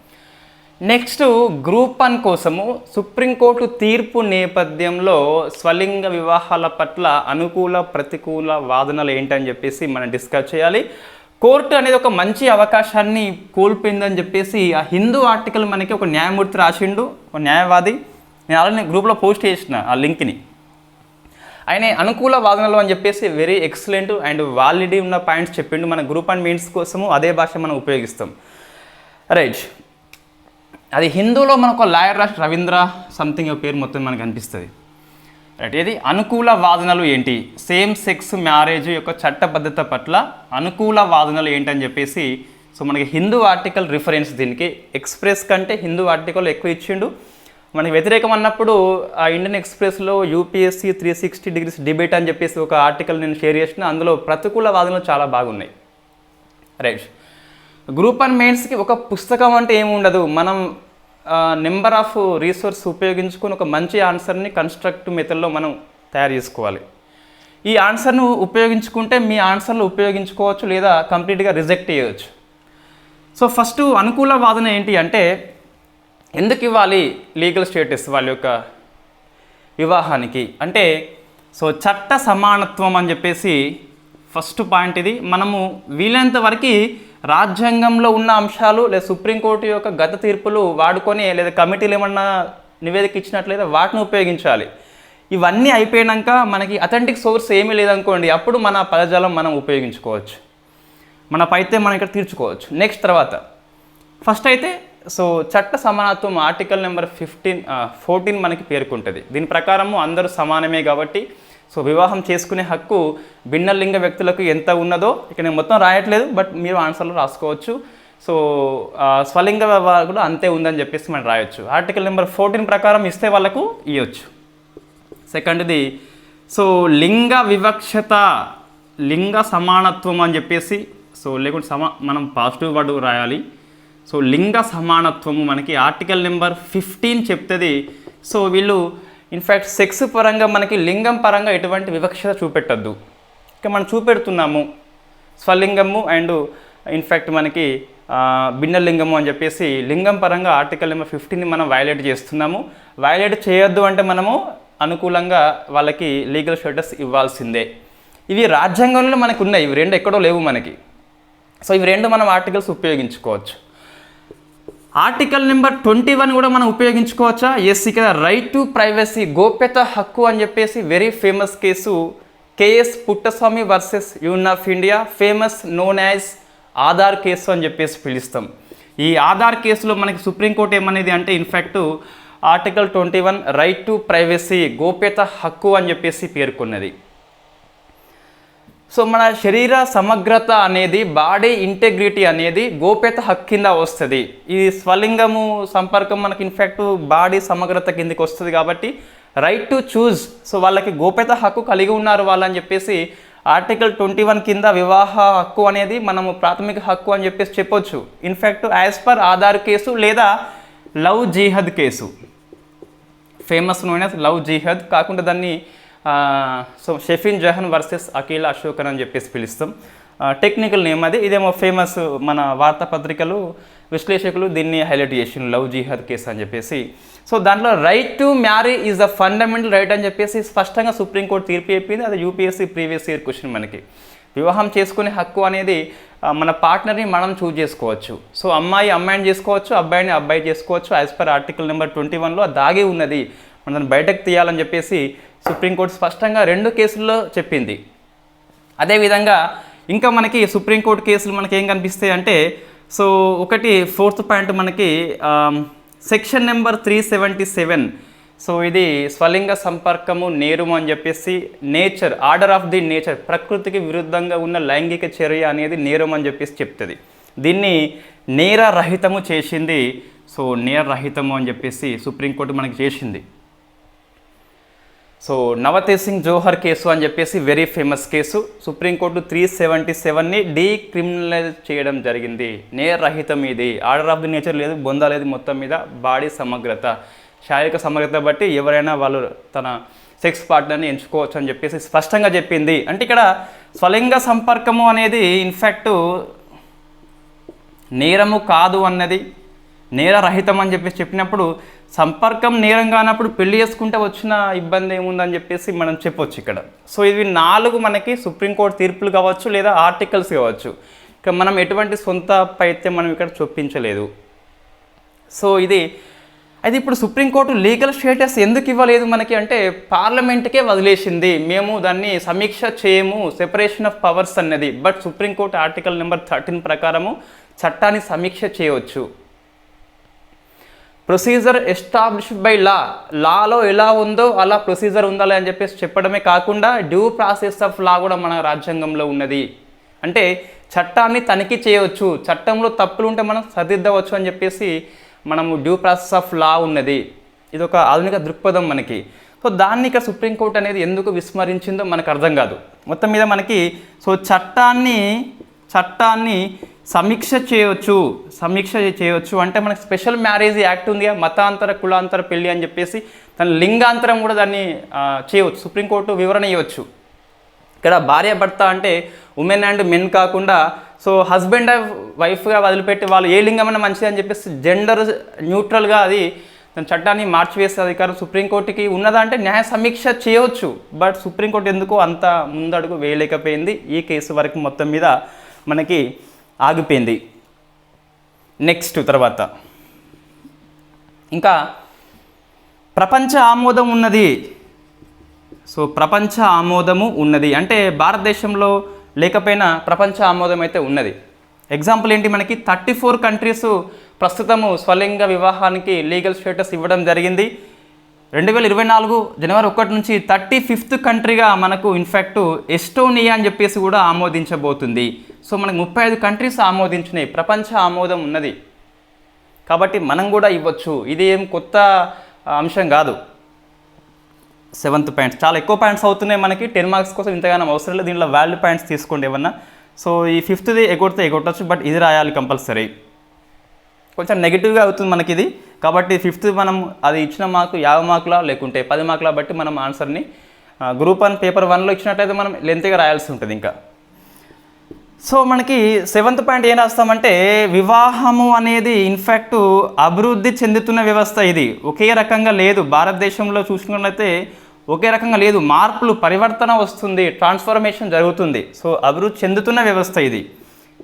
S1: నెక్స్ట్ గ్రూప్ 1 కోసము సుప్రీంకోర్టు తీర్పు నేపథ్యంలో స్వలింగ వివాహాల పట్ల అనుకూల ప్రతికూల వాదనలు ఏంటని చెప్పేసి మనం డిస్కస్ చేయాలి. కోర్టు అనేది ఒక మంచి అవకాశాన్ని కోల్పోయిందని చెప్పేసి ఆ హిందూ ఆర్టికల్ మనకి ఒక న్యాయమూర్తి రాసిండు, ఒక న్యాయవాది. నేను ఆల్రెడీ గ్రూప్లో పోస్ట్ చేసిన ఆ లింక్ని. ఆయన అనుకూల వాదనలు అని చెప్పేసి వెరీ ఎక్సలెంట్ అండ్ వాలిడిటీ ఉన్న పాయింట్స్ చెప్పిండు. మన గ్రూప్ 1 మీన్స్ కోసము అదే భాష మనం ఉపయోగిస్తాం, రైట్. అది హిందూలో మనకు ఒక లాయర్ రాష్ట్ర రవీంద్ర సంథింగ్ పేరు మొత్తం మనకు అనిపిస్తుంది, రైట్. ఇది అనుకూల వాదనలు ఏంటి, సేమ్ సెక్స్ మ్యారేజ్ యొక్క చట్టబద్ధత పట్ల అనుకూల వాదనలు ఏంటని చెప్పేసి. సో మనకి హిందూ ఆర్టికల్ రిఫరెన్స్, దీనికి ఎక్స్ప్రెస్ కంటే హిందూ ఆర్టికల్ ఎక్కువ ఇచ్చిండు. మనకి వ్యతిరేకం అన్నప్పుడు ఆ ఇండియన్ ఎక్స్ప్రెస్లో యూపీఎస్సీ 360 degrees డిబేట్ అని చెప్పేసి ఒక ఆర్టికల్ నేను షేర్ చేసిన, అందులో ప్రతికూల వాదనలు చాలా బాగున్నాయి, రైట్. గ్రూప్ 1 మెయిన్స్కి ఒక పుస్తకం అంటే ఏమి ఉండదు, మనం నెంబర్ ఆఫ్ రీసోర్స్ ఉపయోగించుకొని ఒక మంచి ఆన్సర్ని కన్స్ట్రక్టివ్ మెథడ్లో మనం తయారు చేసుకోవాలి. ఈ ఆన్సర్ను ఉపయోగించుకుంటే మీ ఆన్సర్లు ఉపయోగించుకోవచ్చు లేదా కంప్లీట్గా రిజెక్ట్ చేయవచ్చు. సో ఫస్ట్ అనుకూల వాదన ఏంటి అంటే ఎందుకు ఇవ్వాలి లీగల్ స్టేటస్ వాళ్ళ యొక్క వివాహానికి అంటే సో చట్ట సమానత్వం అని చెప్పేసి ఫస్ట్ పాయింట్. ఇది మనము వీలైనంత వరకు రాజ్యాంగంలో ఉన్న అంశాలు లేదా సుప్రీంకోర్టు యొక్క గత తీర్పులు వాడుకొని లేదా కమిటీలు ఏమన్నా నివేదిక ఇచ్చినట్లయితే వాటిని ఉపయోగించాలి. ఇవన్నీ అయిపోయాక మనకి అథెంటిక్ సోర్స్ ఏమీ లేదనుకోండి, అప్పుడు మన పదజాలం మనం ఉపయోగించుకోవచ్చు, మన పైతే మనం ఇక్కడ తీర్చుకోవచ్చు. నెక్స్ట్ తర్వాత ఫస్ట్ అయితే సో చట్ట సమానత్వం ఆర్టికల్ నెంబర్ 14 మనకి పేర్కొంటుంది. దీని ప్రకారము అందరూ సమానమే కాబట్టి సో వివాహం చేసుకునే హక్కు భిన్నలింగ వ్యక్తులకు ఎంత ఉన్నదో ఇక్కడ నేను మొత్తం రాయట్లేదు, బట్ మీరు ఆన్సర్లు రాసుకోవచ్చు. సో స్వలింగ వివాహం కూడా అంతే ఉందని చెప్పేసి మనం రాయొచ్చు. ఆర్టికల్ నెంబర్ 14 ప్రకారం ఇస్తే వాళ్ళకు ఇవ్వచ్చు. సెకండ్ది సో లింగ వివక్షత, లింగ సమానత్వం అని చెప్పేసి సో లేకుంటే మనం పాజిటివ్ వర్డ్ రాయాలి. సో లింగ సమానత్వము మనకి ఆర్టికల్ నెంబర్ 15 చెప్తుంది. సో వీళ్ళు ఇన్ఫ్యాక్ట్ సెక్స్ పరంగా మనకి లింగం పరంగా ఎటువంటి వివక్షత చూపెట్టద్దు. ఇక మనం చూపెడుతున్నాము స్వలింగము అండ్ ఇన్ఫ్యాక్ట్ మనకి భిన్నలింగము అని చెప్పేసి లింగం పరంగా ఆర్టికల్ నెంబర్ 15ని మనం వైలేట్ చేస్తున్నాము. వైలేట్ చేయొద్దు అంటే మనము అనుకూలంగా వాళ్ళకి లీగల్ స్టేటస్ ఇవ్వాల్సిందే. ఇవి రాజ్యాంగంలో మనకు ఉన్నాయి, ఇవి రెండు ఎక్కడో లేవు మనకి. సో ఇవి రెండు మనం ఆర్టికల్స్ ఉపయోగించుకోవచ్చు. ఆర్టికల్ నెంబర్ 21 కూడా మనం ఉపయోగించుకోవచ్చా? ఎస్, ఇక్కడ రైట్ టు ప్రైవసీ, గోప్యత హక్కు అని చెప్పేసి very famous case KS Puttaswamy versus union of India, famous known as Aadhaar case అని చెప్పేసి పిలుస్తాం. ఈ ఆధార్ కేసులో మనకి సుప్రీంకోర్టు ఏమనేది అంటే in fact article 21 right to privacy, గోప్యత హక్కు అని చెప్పేసి పేర్కొన్నది. సో మన శరీర సమగ్రత అనేది, బాడీ ఇంటెగ్రిటీ అనేది గోప్యత హక్కు కింద వస్తుంది. ఈ స్వలింగము సంపర్కం మనకి ఇన్ఫ్యాక్ట్ బాడీ సమగ్రత కిందకి వస్తుంది కాబట్టి రైట్ టు చూజ్, సో వాళ్ళకి గోప్యత హక్కు కలిగి ఉన్నారు వాళ్ళని చెప్పేసి ఆర్టికల్ 21 కింద వివాహ హక్కు అనేది మనము ప్రాథమిక హక్కు అని చెప్పేసి చెప్పొచ్చు. In fact as per Aadhaar case లేదా love jihad case, famous known as love jihad, కాకుండా దాన్ని సో షెఫిన్ జహన్ వర్సెస్ అఖిల అశోకన్ అని చెప్పేసి పిలుస్తాం. టెక్నికల్ నేమ్ అది. ఇదేమో ఫేమస్ మన వార్తాపత్రికలు విశ్లేషకులు దీన్ని హైలైట్ చేసిన లవ్ జిహాద్ కేసు అని చెప్పేసి. సో దాంట్లో right to marry is the fundamental right అని చెప్పేసి స్పష్టంగా సుప్రీంకోర్టు తీర్పు చెప్పింది. అది యూపీఎస్సీ ప్రీవియస్ ఇయర్ క్వశ్చన్. మనకి వివాహం చేసుకునే హక్కు అనేది మన పార్ట్నర్ని మనం చూజ్ చేసుకోవచ్చు. సో అమ్మాయిని చేసుకోవచ్చు, అబ్బాయి చేసుకోవచ్చు. యాజ్ పర్ ఆర్టికల్ నెంబర్ 21లో దాగి ఉన్నది, మనం దాన్ని బయటకు తీయాలని చెప్పేసి సుప్రీంకోర్టు స్పష్టంగా 2 కేసుల్లో చెప్పింది. అదేవిధంగా ఇంకా మనకి సుప్రీంకోర్టు కేసులు మనకి ఏం కనిపిస్తాయి అంటే సో ఒకటి 4th పాయింట్ మనకి సెక్షన్ నెంబర్ 377. సో ఇది స్వలింగ సంపర్కము నేరం అని చెప్పేసి nature, order of the nature, ప్రకృతికి విరుద్ధంగా ఉన్న లైంగిక చర్య అనేది నేరం అని చెప్పేసి చెప్తుంది. దీన్ని నేరరహితము చేసింది. సో నేరరహితము అని చెప్పేసి సుప్రీంకోర్టు మనకి చేసింది. సో నవతేజ్ సింగ్ జోహర్ కేసు అని చెప్పేసి వెరీ ఫేమస్ కేసు. సుప్రీంకోర్టు 377ని డీక్రిమినలైజ్ చేయడం జరిగింది. నేరరహితం ఇది, ఆర్డర్ ఆఫ్ ది నేచర్ లేదు, బొందా లేదు, మొత్తం మీద బాడీ సమగ్రత, శారీరక సమగ్రత బట్టి ఎవరైనా వాళ్ళు తన సెక్స్ పార్ట్నర్ని ఎంచుకోవచ్చు అని చెప్పేసి స్పష్టంగా చెప్పింది. అంటే ఇక్కడ స్వలింగ సంపర్కము అనేది ఇన్ఫ్యాక్ట్ నేరము కాదు అన్నది, నేరరహితం అని చెప్పేసి చెప్పినప్పుడు సంపర్కం నేరం కానప్పుడు పెళ్లి చేసుకుంటే వచ్చిన ఇబ్బంది ఏముందని చెప్పేసి మనం చెప్పొచ్చు ఇక్కడ. సో ఇవి 4 మనకి సుప్రీంకోర్టు తీర్పులు కావచ్చు లేదా ఆర్టికల్స్ కావచ్చు. ఇక మనం ఎటువంటి సొంత పైతే మనం ఇక్కడ చొప్పించలేదు. సో ఇది అయితే ఇప్పుడు సుప్రీంకోర్టు లీగల్ స్టేటస్ ఎందుకు ఇవ్వలేదు మనకి అంటే పార్లమెంట్కే వదిలేసింది, మేము దాన్ని సమీక్ష చేయము, సెపరేషన్ ఆఫ్ పవర్స్ అన్నది. బట్ సుప్రీంకోర్టు ఆర్టికల్ నెంబర్ 13 ప్రకారము చట్టాన్ని సమీక్ష చేయవచ్చు. ప్రొసీజర్ ఎస్టాబ్లిష్డ్ బై లాలో ఎలా ఉందో అలా ప్రొసీజర్ ఉండాలి అని చెప్పేసి చెప్పడమే కాకుండా డ్యూ ప్రాసెస్ ఆఫ్ లా కూడా మన రాజ్యాంగంలో ఉన్నది. అంటే చట్టాన్ని తనిఖీ చేయవచ్చు, చట్టంలో తప్పులు ఉంటే మనం సరిదిద్దవచ్చు అని చెప్పేసి మనము డ్యూ ప్రాసెస్ ఆఫ్ లా ఉన్నది. ఇది ఒక ఆధునిక దృక్పథం మనకి. సో దాన్ని ఇక్కడ సుప్రీంకోర్టు అనేది ఎందుకు విస్మరించిందో మనకు అర్థం కాదు. మొత్తం మీద మనకి సో చట్టాన్ని సమీక్ష చేయవచ్చు అంటే మనకి స్పెషల్ మ్యారేజ్ యాక్ట్ ఉంది, మతాంతర కులాంతర పెళ్ళి అని చెప్పేసి దాని లింగాంతరం కూడా దాన్ని చేయవచ్చు. సుప్రీంకోర్టు వివరణ ఇవ్వచ్చు. ఇక్కడ భార్య భర్త అంటే ఉమెన్ అండ్ మెన్ కాకుండా సో హస్బెండ్ అండ్ వైఫ్గా వదిలిపెట్టి వాళ్ళు ఏ లింగమైనా మంచిది అని చెప్పేసి జెండర్ న్యూట్రల్గా అది దాని చట్టాన్ని మార్చివేసే అధికారం సుప్రీంకోర్టుకి ఉన్నదా అంటే న్యాయ సమీక్ష చేయవచ్చు. బట్ సుప్రీంకోర్టు ఎందుకో అంత ముందడుగు వేయలేకపోయింది. ఈ కేసు వరకు మొత్తం మీద మనకి ఆగిపోయింది. నెక్స్ట్ తర్వాత ఇంకా ప్రపంచ ఆమోదం ఉన్నది. సో ప్రపంచ ఆమోదము ఉన్నది అంటే భారతదేశంలో లేకపోయినా ప్రపంచ ఆమోదం అయితే ఉన్నది. ఎగ్జాంపుల్ ఏంటి, మనకి 34 కంట్రీస్ ప్రస్తుతము స్వలింగ వివాహానికి లీగల్ స్టేటస్ ఇవ్వడం జరిగింది. 2024 జనవరి 1 నుంచి 35th కంట్రీగా మనకు ఇన్ఫ్యాక్ట్ ఎస్టోనియా అని చెప్పేసి కూడా ఆమోదించబోతుంది. సో మనకు 35 కంట్రీస్ ఆమోదించినాయి, ప్రపంచ ఆమోదం ఉన్నది. కాబట్టి మనం కూడా ఇవ్వచ్చు. ఇది ఏం కొత్త అంశం కాదు. 7th పాయింట్స్ చాలా ఎక్కువ పాయింట్స్ అవుతున్నాయి మనకి. 10 మార్క్స్ కోసం ఇంతగానో అవసరం లేదు. దీంట్లో వాల్యూ పాయింట్స్ తీసుకోండి ఏమన్నా. సో ఈ 5th ఎగొట్టచ్చు, బట్ ఇది రాయాలి కంపల్సరీ. కొంచెం నెగిటివ్గా అవుతుంది మనకి ఇది. కాబట్టి 5th మనం అది ఇచ్చిన మార్కు 50 మార్కులా లేకుంటే 10 మార్కులా బట్టి మనం ఆన్సర్ని గ్రూప్ 1 పేపర్ 1లో ఇచ్చినట్టయితే మనం లెంత్గా రాయాల్సి ఉంటుంది ఇంకా. సో మనకి 7th పాయింట్ ఏం రాస్తామంటే వివాహము అనేది ఇన్ఫ్యాక్ట్ అభివృద్ధి చెందుతున్న వ్యవస్థ. ఇది ఒకే రకంగా లేదు. భారతదేశంలో చూసుకున్నట్లయితే ఒకే రకంగా లేదు. మార్పులు పరివర్తన వస్తుంది, ట్రాన్స్ఫర్మేషన్ జరుగుతుంది. సో అభివృద్ధి చెందుతున్న వ్యవస్థ ఇది.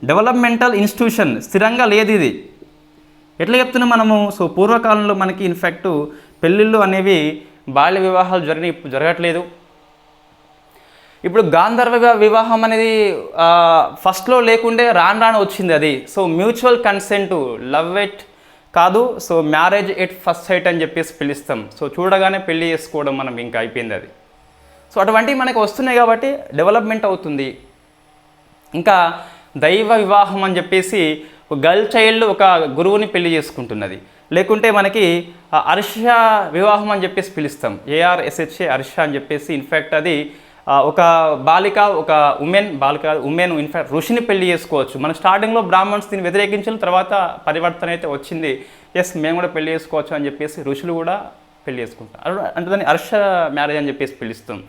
S1: డెవలప్మెంటల్ ఇన్స్టిట్యూషన్, స్థిరంగా లేదు ఇది. ఎట్లా చెప్తున్నాం మనము? సో పూర్వకాలంలో మనకి ఇన్ఫ్యాక్ట్ పెళ్ళిళ్ళు అనేవి బాల్య వివాహాలు జరగట్లేదు. ఇప్పుడు గాంధర్వ వివాహం అనేది ఫస్ట్లో లేకుండే రాను వచ్చింది అది. So mutual consent, love at కాదు, so marriage at first sight అని చెప్పేసి పిలుస్తాం. సో చూడగానే పెళ్లి చేసుకోవడం మనం ఇంకా అయిపోయింది అది. సో అటువంటివి మనకు వస్తున్నాయి కాబట్టి డెవలప్మెంట్ అవుతుంది. ఇంకా దైవ వివాహం అని చెప్పేసి ఒక గర్ల్ చైల్డ్ ఒక గురువుని పెళ్లి చేసుకుంటున్నది. లేకుంటే మనకి అర్ష వివాహం అని చెప్పేసి పిలుస్తాం. ARSHA అర్ష అని చెప్పేసి. ఇన్ఫ్యాక్ట్ అది ఒక బాలిక ఒక ఉమెన్ ఇన్ఫ్యాక్ట్ ఋషిని పెళ్లి చేసుకోవచ్చు. మన స్టార్టింగ్లో బ్రాహ్మణ్స్ దీన్ని వ్యతిరేకించిన తర్వాత పరివర్తన అయితే వచ్చింది. ఎస్ మేము కూడా పెళ్లి చేసుకోవచ్చు అని చెప్పేసి ఋషులు కూడా పెళ్లి చేసుకుంటారు. అంటే దాన్ని అర్ష మ్యారేజ్ అని చెప్పేసి పిలుస్తాం.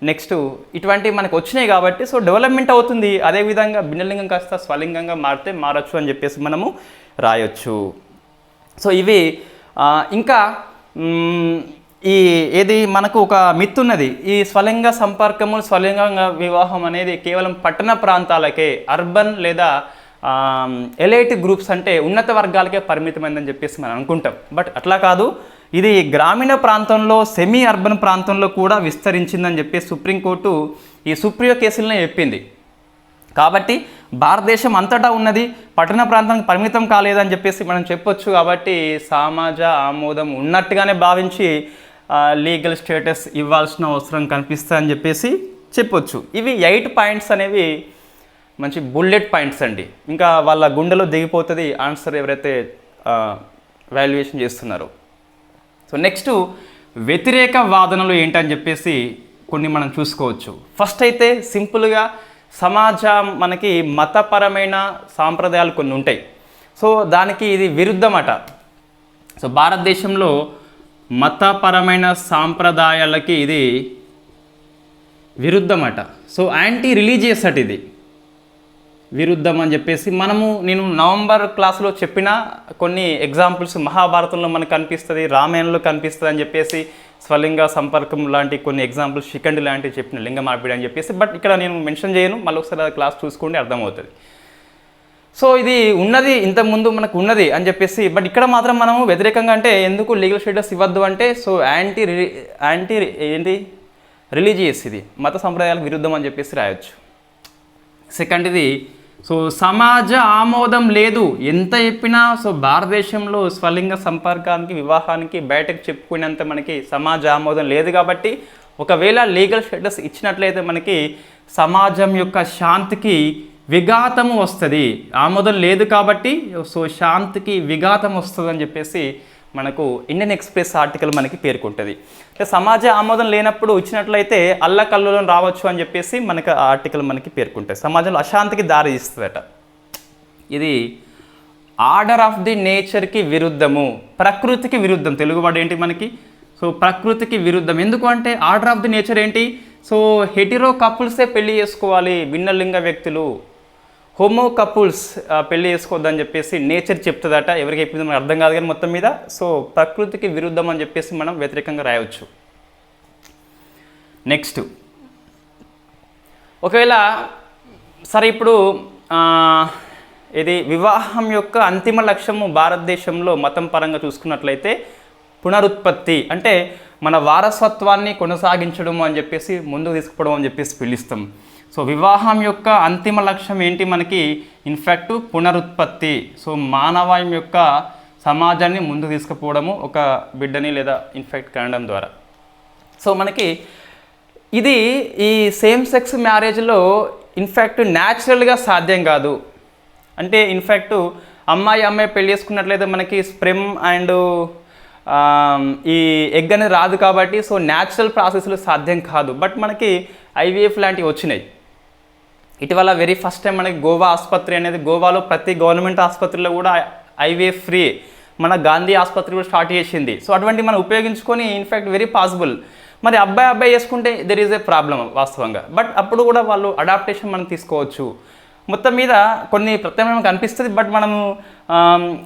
S1: నెక్స్ట్ ఇటువంటివి మనకు వచ్చినాయి కాబట్టి సో డెవలప్మెంట్ అవుతుంది. అదేవిధంగా భిన్నలింగం కాస్త స్వలింగంగా మారచ్చు అని చెప్పేసి మనము రాయొచ్చు. సో ఇవి ఇంకా ఏది మనకు ఒక మిత్ ఉన్నది. ఈ స్వలింగ సంపర్కము స్వలింగ వివాహం అనేది కేవలం పట్టణ ప్రాంతాలకే, అర్బన్ లేదా ఎలైట్ గ్రూప్స్ అంటే ఉన్నత వర్గాలకే పరిమితమైందని చెప్పేసి మనం అనుకుంటాం. బట్ అట్లా కాదు. ఇది గ్రామీణ ప్రాంతంలో, సెమీ అర్బన్ ప్రాంతంలో కూడా విస్తరించిందని చెప్పి సుప్రీంకోర్టు ఈ సుప్రియో కేసులనే చెప్పింది. కాబట్టి భారతదేశం అంతటా ఉన్నది, పట్టణ ప్రాంతానికి పరిమితం కాలేదని చెప్పేసి మనం చెప్పొచ్చు. కాబట్టి సమాజ ఆమోదం ఉన్నట్టుగానే భావించి లీగల్ స్టేటస్ ఇవ్వాల్సిన అవసరం కనిపిస్తుందని చెప్పేసి చెప్పొచ్చు. ఇవి 8 పాయింట్స్ అనేవి మంచి బుల్లెట్ పాయింట్స్ అండి. ఇంకా వాళ్ళ గుండెలో దిగిపోతుంది ఆన్సర్ ఎవరైతే వాల్యుయేషన్ చేస్తున్నారో. సో నెక్స్ట్ వ్యతిరేక వాదనలు ఏంటని చెప్పేసి కొన్ని మనం చూసుకోవచ్చు. ఫస్ట్ అయితే సింపుల్గా సమాజం మనకి మతపరమైన సాంప్రదాయాలు కొన్ని ఉంటాయి. సో దానికి ఇది విరుద్ధమట. సో భారతదేశంలో మతపరమైన సాంప్రదాయాలకి ఇది విరుద్ధమట. సో యాంటీ రిలీజియస్ అట ఇది విరుద్ధం అని చెప్పేసి నేను నవంబర్ క్లాస్లో చెప్పిన కొన్ని ఎగ్జాంపుల్స్ మహాభారతంలో మనకు కనిపిస్తుంది, రామాయణంలో కనిపిస్తుంది అని చెప్పేసి స్వలింగ సంపర్కం లాంటి కొన్ని ఎగ్జాంపుల్స్, శిఖండి లాంటివి చెప్పిన, లింగ మార్పిడి అని చెప్పేసి. బట్ ఇక్కడ నేను మెన్షన్ చేయను, మళ్ళీ ఒకసారి క్లాస్ చూసుకోండి అర్థమవుతుంది. సో ఇది ఉన్నది, ఇంతకుముందు మనకు ఉన్నది అని చెప్పేసి. బట్ ఇక్కడ మాత్రం మనము వ్యతిరేకంగా అంటే ఎందుకు లీగల్ స్టేటస్ ఇవ్వద్దు అంటే సో యాంటీ రిలీజియస్, ఇది మత సంప్రదాయాలకు విరుద్ధం అని చెప్పేసి రాయొచ్చు. సెకండ్ ఇది సో సమాజ ఆమోదం లేదు. ఎంత చెప్పినా సో భారతదేశంలో స్వలింగ సంపర్కానికి, వివాహానికి బయటకు చెప్పుకునేంత మనకి సమాజ ఆమోదం లేదు. కాబట్టి ఒకవేళ లీగల్ స్టేటస్ ఇచ్చినట్లయితే మనకి సమాజం యొక్క శాంతికి విఘాతము వస్తుంది. ఆమోదం లేదు కాబట్టి సో శాంతికి విఘాతం వస్తుంది అని చెప్పేసి మనకు ఇండియన్ ఎక్స్ప్రెస్ ఆర్టికల్ మనకి పేర్కొంటుంది. సమాజ ఆమోదం లేనప్పుడు ఇచ్చినట్లయితే అల్లకల్లోలం రావచ్చు అని చెప్పేసి మనకు ఆ ఆర్టికల్ మనకి పేర్కొంటుంది. సమాజంలో అశాంతికి దారి తీస్తుందట. ఇది ఆర్డర్ ఆఫ్ ది నేచర్కి విరుద్ధము, ప్రకృతికి విరుద్ధం. తెలుగు వర్డ్ ఏంటి మనకి? సో ప్రకృతికి విరుద్ధం. ఎందుకు అంటే ఆర్డర్ ఆఫ్ ది నేచర్ ఏంటి? సో హెటిరో కపుల్సే పెళ్లి చేసుకోవాలి భిన్నలింగ వ్యక్తులు, హోమో కపుల్స్ పెళ్లి చేసుకోవద్దని చెప్పేసి నేచర్ చెప్తుందట. ఎవరికి చెప్పింది మనకు అర్థం కాదు కానీ మొత్తం మీద సో ప్రకృతికి విరుద్ధం అని చెప్పేసి మనం వ్యతిరేకంగా రాయవచ్చు. నెక్స్ట్ ఒకవేళ సరే ఇప్పుడు ఇది వివాహం యొక్క అంతిమ లక్ష్యము భారతదేశంలో మతం పరంగా చూసుకున్నట్లయితే పునరుత్పత్తి, అంటే మన వారసత్వాన్ని కొనసాగించడం అని చెప్పేసి ముందుకు తీసుకుపోవడం అని చెప్పేసి పిలుస్తాం. సో వివాహం యొక్క అంతిమ లక్ష్యం ఏంటి మనకి? ఇన్ఫ్యాక్ట్ పునరుత్పత్తి. సో మానవాళి యొక్క సమాజాన్ని ముందుకు తీసుకుపోవడము ఒక బిడ్డని లేదా ఇన్ఫ్యాక్ట్ కనడం ద్వారా. సో మనకి ఇది ఈ సేమ్ సెక్స్ మ్యారేజ్లో ఇన్ఫ్యాక్ట్ న్యాచురల్గా సాధ్యం కాదు. అంటే ఇన్ఫ్యాక్ట్ అమ్మాయి పెళ్లి చేసుకున్నట్లయితే మనకి స్పెర్మ్ అండ్ ఈ ఎగ్ అనేది రాదు కాబట్టి సో న్యాచురల్ ప్రాసెస్లో సాధ్యం కాదు. బట్ మనకి ఐవీఎఫ్ లాంటివి వచ్చినాయి. ఇటీవల వెరీ ఫస్ట్ టైం మనకి గోవా ఆసుపత్రి అనేది, గోవాలో ప్రతి గవర్నమెంట్ ఆసుపత్రిలో కూడా ఐవీఎఫ్ ఫ్రీ, మన గాంధీ ఆసుపత్రి కూడా స్టార్ట్ చేసింది. సో అటువంటి మనం ఉపయోగించుకొని ఇన్ఫ్యాక్ట్ వెరీ పాసిబుల్. మరి అబ్బాయి చేసుకుంటే దెర్ ఈజ్ ఏ ప్రాబ్లం వాస్తవంగా, బట్ అప్పుడు కూడా వాళ్ళు అడాప్టేషన్ మనం తీసుకోవచ్చు. మొత్తం మీద కొన్ని ప్రత్యామ్నాయం కనిపిస్తుంది, బట్ మనము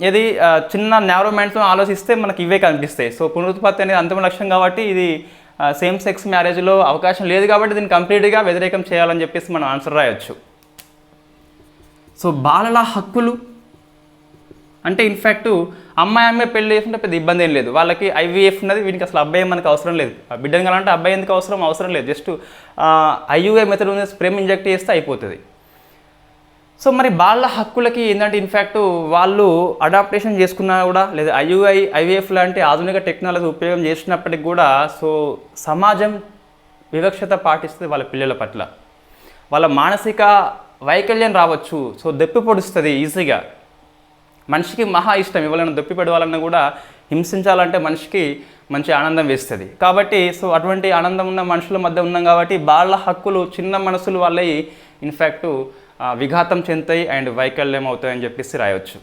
S1: ఏది చిన్న న్యారో మైండ్తో ఆలోచిస్తే మనకి ఇవే కనిపిస్తాయి. సో పునరుత్పత్తి అనేది అంతిమ లక్ష్యం కాబట్టి ఇది సేమ్ సెక్స్ మ్యారేజ్లో అవకాశం లేదు కాబట్టి దీన్ని కంప్లీట్గా వ్యతిరేకం చేయాలని చెప్పేసి మనం ఆన్సర్ రాయొచ్చు. సో బాలల హక్కులు అంటే ఇన్ఫ్యాక్ట్ అమ్మాయి పెళ్లి చేసుకుంటే పెద్ద ఇబ్బంది ఏం లేదు. వాళ్ళకి ఐవీఎఫ్ ఉన్నది, వీనికి అసలు అబ్బాయి మనకు అవసరం లేదు. బిడ్డను కావాలంటే అబ్బాయి ఎందుకు అవసరం లేదు. జస్ట్ ఐయుఐ మెథడ్ ఉన్న స్ప్రేమ్ ఇంజెక్ట్ చేస్తే అయిపోతుంది. సో మరి బాలల హక్కులకి ఏంటంటే ఇన్ఫ్యాక్ట్ వాళ్ళు అడాప్టేషన్ చేసుకున్నా కూడా లేదా ఐవీఎఫ్ లాంటి ఆధునిక టెక్నాలజీ ఉపయోగం చేసినప్పటికి కూడా సో సమాజం వివక్షత పాటిస్తుంది వాళ్ళ పిల్లల పట్ల. వాళ్ళ మానసిక వైకల్యం రావచ్చు. సో దెప్పి పొడుస్తుంది ఈజీగా. మనిషికి మహా ఇష్టం ఎవరైనా దొప్పి పెడవాలన్నా కూడా హింసించాలంటే మనిషికి మంచి ఆనందం వేస్తుంది. కాబట్టి సో అటువంటి ఆనందం ఉన్న మనుషుల మధ్య ఉన్నాం కాబట్టి బాలల హక్కులు చిన్న మనసులు వాళ్ళవి ఇన్ఫ్యాక్ట్ విఘాతం చెందుతాయి అండ్ వైకల్యం అవుతాయని చెప్పేసి రాయవచ్చు.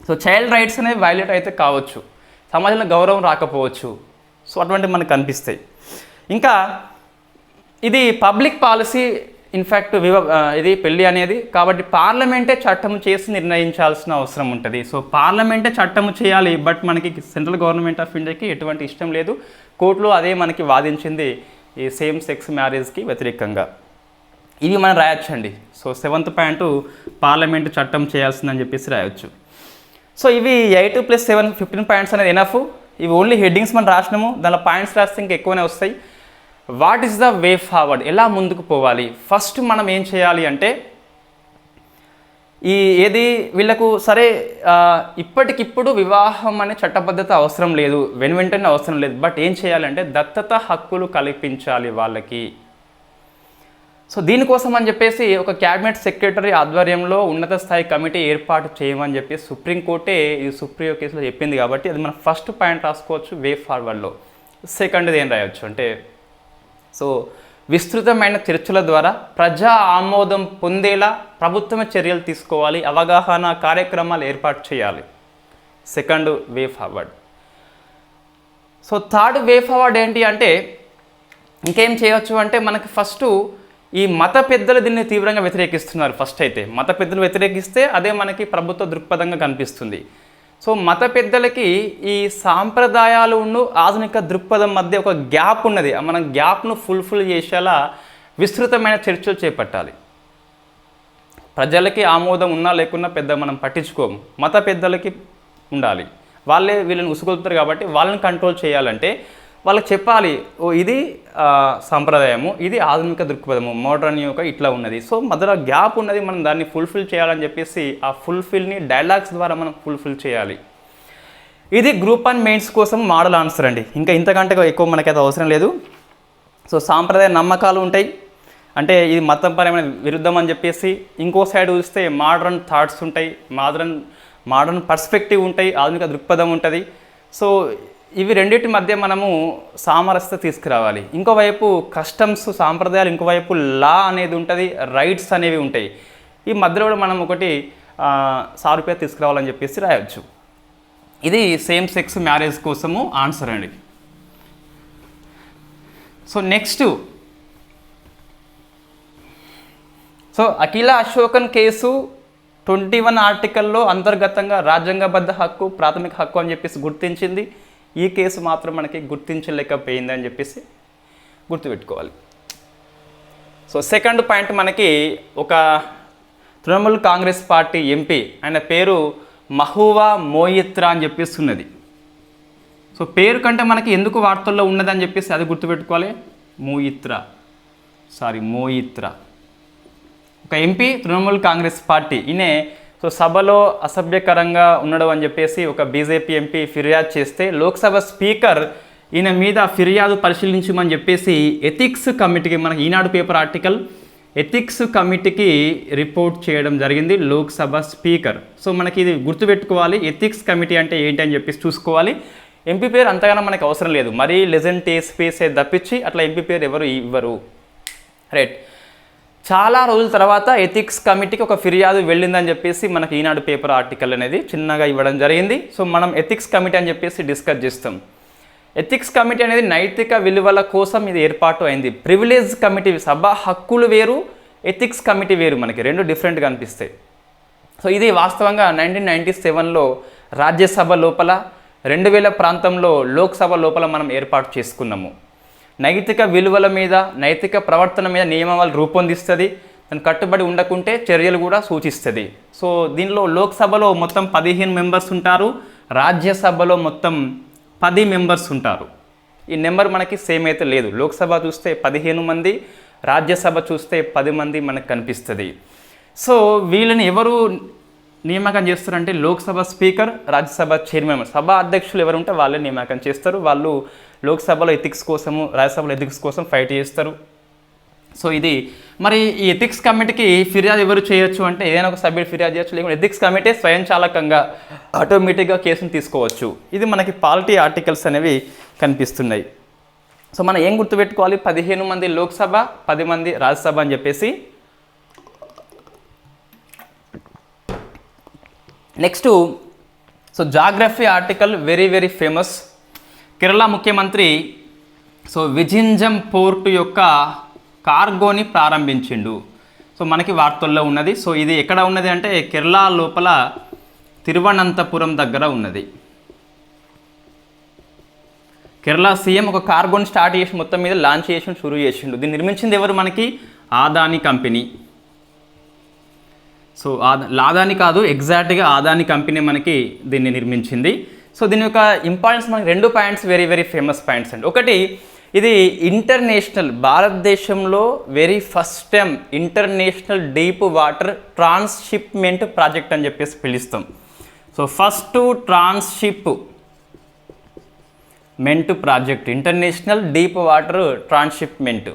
S1: సో చైల్డ్ రైట్స్ అనేవి వైలేట్ అయితే కావచ్చు, సమాజంలో గౌరవం రాకపోవచ్చు. సో అటువంటి మనకు కనిపిస్తాయి. ఇంకా ఇది పబ్లిక్ పాలసీ ఇన్ఫ్యాక్ట్ ఇది పెళ్ళి అనేది, కాబట్టి పార్లమెంటే చట్టం చేసి నిర్ణయించాల్సిన అవసరం ఉంటుంది. సో పార్లమెంటే చట్టం చేయాలి, బట్ మనకి సెంట్రల్ గవర్నమెంట్ ఆఫ్ ఇండియాకి ఎటువంటి ఇష్టం లేదు. కోర్టులో అదే మనకి వాదించింది ఈ సేమ్ సెక్స్ మ్యారేజ్కి వ్యతిరేకంగా. ఇవి మనం రాయొచ్చండి. సో 7th పాయింట్ పార్లమెంటు చట్టం చేయాల్సిందని చెప్పేసి రాయొచ్చు. సో ఇవి 8+7 15 పాయింట్స్ అనేది ఎనఫ్. ఇవి ఓన్లీ హెడ్డింగ్స్ మనం రాసినాము, దానిలో పాయింట్స్ రాస్తే ఇంకా ఎక్కువనే వస్తాయి. What is the way forward, ఎలా ముందుకు పోవాలి? ఫస్ట్ మనం ఏం చేయాలి అంటే వీళ్ళకు సరే ఇప్పటికిప్పుడు వివాహం అనే చట్టబద్ధత అవసరం లేదు, వెంటనే అవసరం లేదు. బట్ ఏం చేయాలంటే దత్తత హక్కులు కల్పించాలి వాళ్ళకి. సో దీనికోసం అని చెప్పేసి ఒక క్యాబినెట్ సెక్రటరీ ఆధ్వర్యంలో ఉన్నత స్థాయి కమిటీ ఏర్పాటు చేయమని చెప్పి సుప్రీంకోర్టే ఈ సుప్రీం కేసులో చెప్పింది కాబట్టి అది మనం ఫస్ట్ పాయింట్ రాసుకోవచ్చు వే ఫార్వర్డ్లో. సెకండ్ది ఏం రాయొచ్చు అంటే సో విస్తృతమైన చర్చల ద్వారా ప్రజా ఆమోదం పొందేలా ప్రభుత్వమే చర్యలు తీసుకోవాలి, అవగాహన కార్యక్రమాలు ఏర్పాటు చేయాలి. Second way forward. So third way forward ఏంటి అంటే ఇంకేం చేయవచ్చు అంటే మనకి ఫస్ట్ ఈ మత పెద్దలు దీన్ని తీవ్రంగా వ్యతిరేకిస్తున్నారు. ఫస్ట్ అయితే మత పెద్దలు వ్యతిరేకిస్తే అదే మనకి ప్రభుత్వ దృక్పథంగా కనిపిస్తుంది. సో మత పెద్దలకి ఈ సాంప్రదాయాలు ఆధునిక దృక్పథం మధ్య ఒక గ్యాప్ ఉన్నది. మనం గ్యాప్ను ఫుల్ఫిల్ చేసేలా విస్తృతమైన చర్చలు చేపట్టాలి. ప్రజలకి ఆమోదం ఉన్నా లేకున్నా పెద్ద మనం పట్టించుకోము, మత పెద్దలకి ఉండాలి. వాళ్ళే వీళ్ళని ఉసుగొలుపుతారు కాబట్టి వాళ్ళని కంట్రోల్ చేయాలంటే వాళ్ళకి చెప్పాలి, ఇది సాంప్రదాయము, ఇది ఆధునిక దృక్పథము, మోడర్న్ యొక్క ఇట్లా ఉన్నది. సో మధ్యలో గ్యాప్ ఉన్నది, మనం దాన్ని ఫుల్ఫిల్ చేయాలని చెప్పేసి ఆ ఫుల్ఫిల్ని డైలాగ్స్ ద్వారా మనం ఫుల్ఫిల్ చేయాలి. ఇది గ్రూప్ 1 మెయిన్స్ కోసం మోడల్ ఆన్సర్ అండి. ఇంకా ఇంతకంటే ఎక్కువ మనకైతే అవసరం లేదు. సో సాంప్రదాయ నమ్మకాలు ఉంటాయి, అంటే ఇది మతపరమైన విరుద్ధం అని చెప్పేసి. ఇంకో సైడ్ చూస్తే మోడర్న్ థాట్స్ ఉంటాయి, మోడర్న్ పర్స్పెక్టివ్ ఉంటాయి, ఆధునిక దృక్పథం ఉంటుంది. సో ఇవి రెండింటి మధ్య మనము సామరస్యత తీసుకురావాలి. ఇంకోవైపు కస్టమ్స్ సాంప్రదాయాలు, ఇంకోవైపు లా అనేది ఉంటుంది, రైట్స్ అనేవి ఉంటాయి. ఈ మధ్యలో కూడా మనం ఒకటి సారూప్యత తీసుకురావాలని చెప్పేసి రాయొచ్చు. ఇది సేమ్ సెక్స్ మ్యారేజ్ కోసము ఆన్సర్ అండి. సో నెక్స్ట్ సో అఖిల అశోకన్ కేసు 21 ఆర్టికల్లో అంతర్గతంగా రాజ్యాంగబద్ధ హక్కు, ప్రాథమిక హక్కు అని చెప్పేసి గుర్తించింది. ఈ కేసు మాత్రం మనకి గుర్తించలేకపోయింది అని చెప్పేసి గుర్తుపెట్టుకోవాలి. సో సెకండ్ పాయింట్ మనకి ఒక తృణమూల్ కాంగ్రెస్ పార్టీ ఎంపీ, ఆయన పేరు మహూవా మోయిత్రా అని చెప్పేసి ఉన్నది. సో పేరు కంటే మనకి ఎందుకు వార్తల్లో ఉన్నదని చెప్పేసి అది గుర్తుపెట్టుకోవాలి. మోయిత్రా ఒక ఎంపీ, తృణమూల్ కాంగ్రెస్ పార్టీ. ఈయనే సో సభలో అసభ్యకరంగా ఉండడం అని చెప్పేసి ఒక బీజేపీ ఎంపీ ఫిర్యాదు చేస్తే లోక్సభ స్పీకర్ ఈయన మీద ఫిర్యాదు పరిశీలించమని చెప్పేసి ఎథిక్స్ కమిటీకి, మనకి ఈనాడు పేపర్ ఆర్టికల్, ఎథిక్స్ కమిటీకి రిపోర్ట్ చేయడం జరిగింది లోక్సభ స్పీకర్. సో మనకి ఇది గుర్తుపెట్టుకోవాలి. ఎథిక్స్ కమిటీ అంటే ఏంటి అని చెప్పేసి చూసుకోవాలి. ఎంపీ పేరు అంతగానో మనకు అవసరం లేదు, మరీ లెజెండ్ టీఎస్పీసే తప్పించి అట్లా ఎంపీ పేరు ఎవరు ఇవ్వరు. రైట్. చాలా రోజుల తర్వాత ఎథిక్స్ కమిటీకి ఒక ఫిర్యాదు వెళ్ళిందని చెప్పేసి మనకి ఈనాడు పేపర్ ఆర్టికల్ అనేది చిన్నగా ఇవ్వడం జరిగింది. సో మనం ఎథిక్స్ కమిటీ అని చెప్పేసి డిస్కస్ చేస్తాం. ఎథిక్స్ కమిటీ అనేది నైతిక విలువల కోసం ఇది ఏర్పాటు అయింది. ప్రివిలేజ్ కమిటీ, సభ హక్కులు వేరు, ఎథిక్స్ కమిటీ వేరు, మనకి రెండు డిఫరెంట్గా అనిపిస్తాయి. సో ఇది వాస్తవంగా 1997లో రాజ్యసభ లోపల, 2000 ప్రాంతంలో లోక్సభ లోపల మనం ఏర్పాటు చేసుకున్నాము. నైతిక విలువల మీద, నైతిక ప్రవర్తన మీద నియమాలు రూపొందిస్తుంది, దాన్ని కట్టుబడి ఉండకుంటే చర్యలు కూడా సూచిస్తుంది. సో దీనిలో లోక్సభలో మొత్తం 15 మెంబర్స్ ఉంటారు, రాజ్యసభలో మొత్తం 10 మెంబర్స్ ఉంటారు. ఈ నెంబర్ మనకి సేమ్ అయితే లేదు. లోక్సభ చూస్తే 15 మంది, రాజ్యసభ చూస్తే 10 మంది మనకు కనిపిస్తుంది. సో వీళ్ళని ఎవరు నియామకం చేస్తారంటే లోక్సభ స్పీకర్, రాజ్యసభ చైర్మన్, సభ అధ్యక్షులు ఎవరు ఉంటే వాళ్ళే నియామకం చేస్తారు. వాళ్ళు లోక్సభలో ఎథిక్స్ కోసము, రాజ్యసభలో ఎథిక్స్ కోసం ఫైట్ చేస్తారు. సో ఇది మరి ఈ ఎథిక్స్ కమిటీకి ఫిర్యాదు ఎవరు చేయొచ్చు అంటే ఏదైనా ఒక సభ్యుడు ఫిర్యాదు చేయొచ్చు, లేకుంటే ఎథిక్స్ కమిటీ స్వయంచాలకంగా ఆటోమేటిక్గా కేసును తీసుకోవచ్చు. ఇది మనకి పాలిటీ ఆర్టికల్స్ అనేవి కనిపిస్తున్నాయి. సో మనం ఏం గుర్తుపెట్టుకోవాలి, 15 మంది లోక్సభ, 10 మంది రాజ్యసభ అని చెప్పేసి. Next so geography article very famous. Kerala ముఖ్యమంత్రి సో విజింజం పోర్టు యొక్క కార్గోని ప్రారంభించిండు. సో మనకి వార్తల్లో ఉన్నది. సో ఇది ఎక్కడ ఉన్నది అంటే కేరళ లోపల తిరువనంతపురం దగ్గర ఉన్నది. కేరళ సీఎం ఒక కార్గోని స్టార్ట్ చేసి మొత్తం మీద లాంచ్ చేసి షురూ చేసిండు. దీన్ని నిర్మించింది ఎవరు, మనకి ఆదాని కంపెనీ. సో లాదాని కాదు, ఎగ్జాక్ట్గా ఆదాని కంపెనీ మనకి దీన్ని నిర్మించింది. సో దీని యొక్క ఇంపార్టెన్స్ మనకి 2 పాయింట్స్ వెరీ ఫేమస్ పాయింట్స్ అండి. ఒకటి, ఇది ఇంటర్నేషనల్, భారతదేశంలో very first time international deep water transshipment project అని చెప్పేసి పిలుస్తాం. So first transshipment project, international deep water transshipment.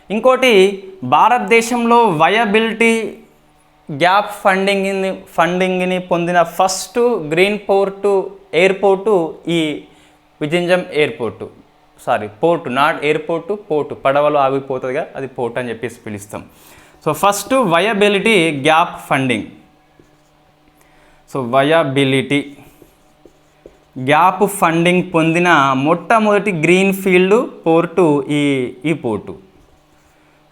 S1: ఇంకోటి, భారతదేశంలో వయబిలిటీ గ్యాప్ ఫండింగ్ని పొందిన ఫస్ట్ గ్రీన్ ఎయిర్పోర్టు ఈ Vizhinjam airport. Port, not airport, port, పడవలో ఆగిపోతుందిగా, అది పోర్ట్ అని చెప్పేసి పిలుస్తాం. So first viability gap funding. So viability gap funding పొందిన మొట్టమొదటి గ్రీన్ ఫీల్డ్ పోర్టు ఈ పోర్టు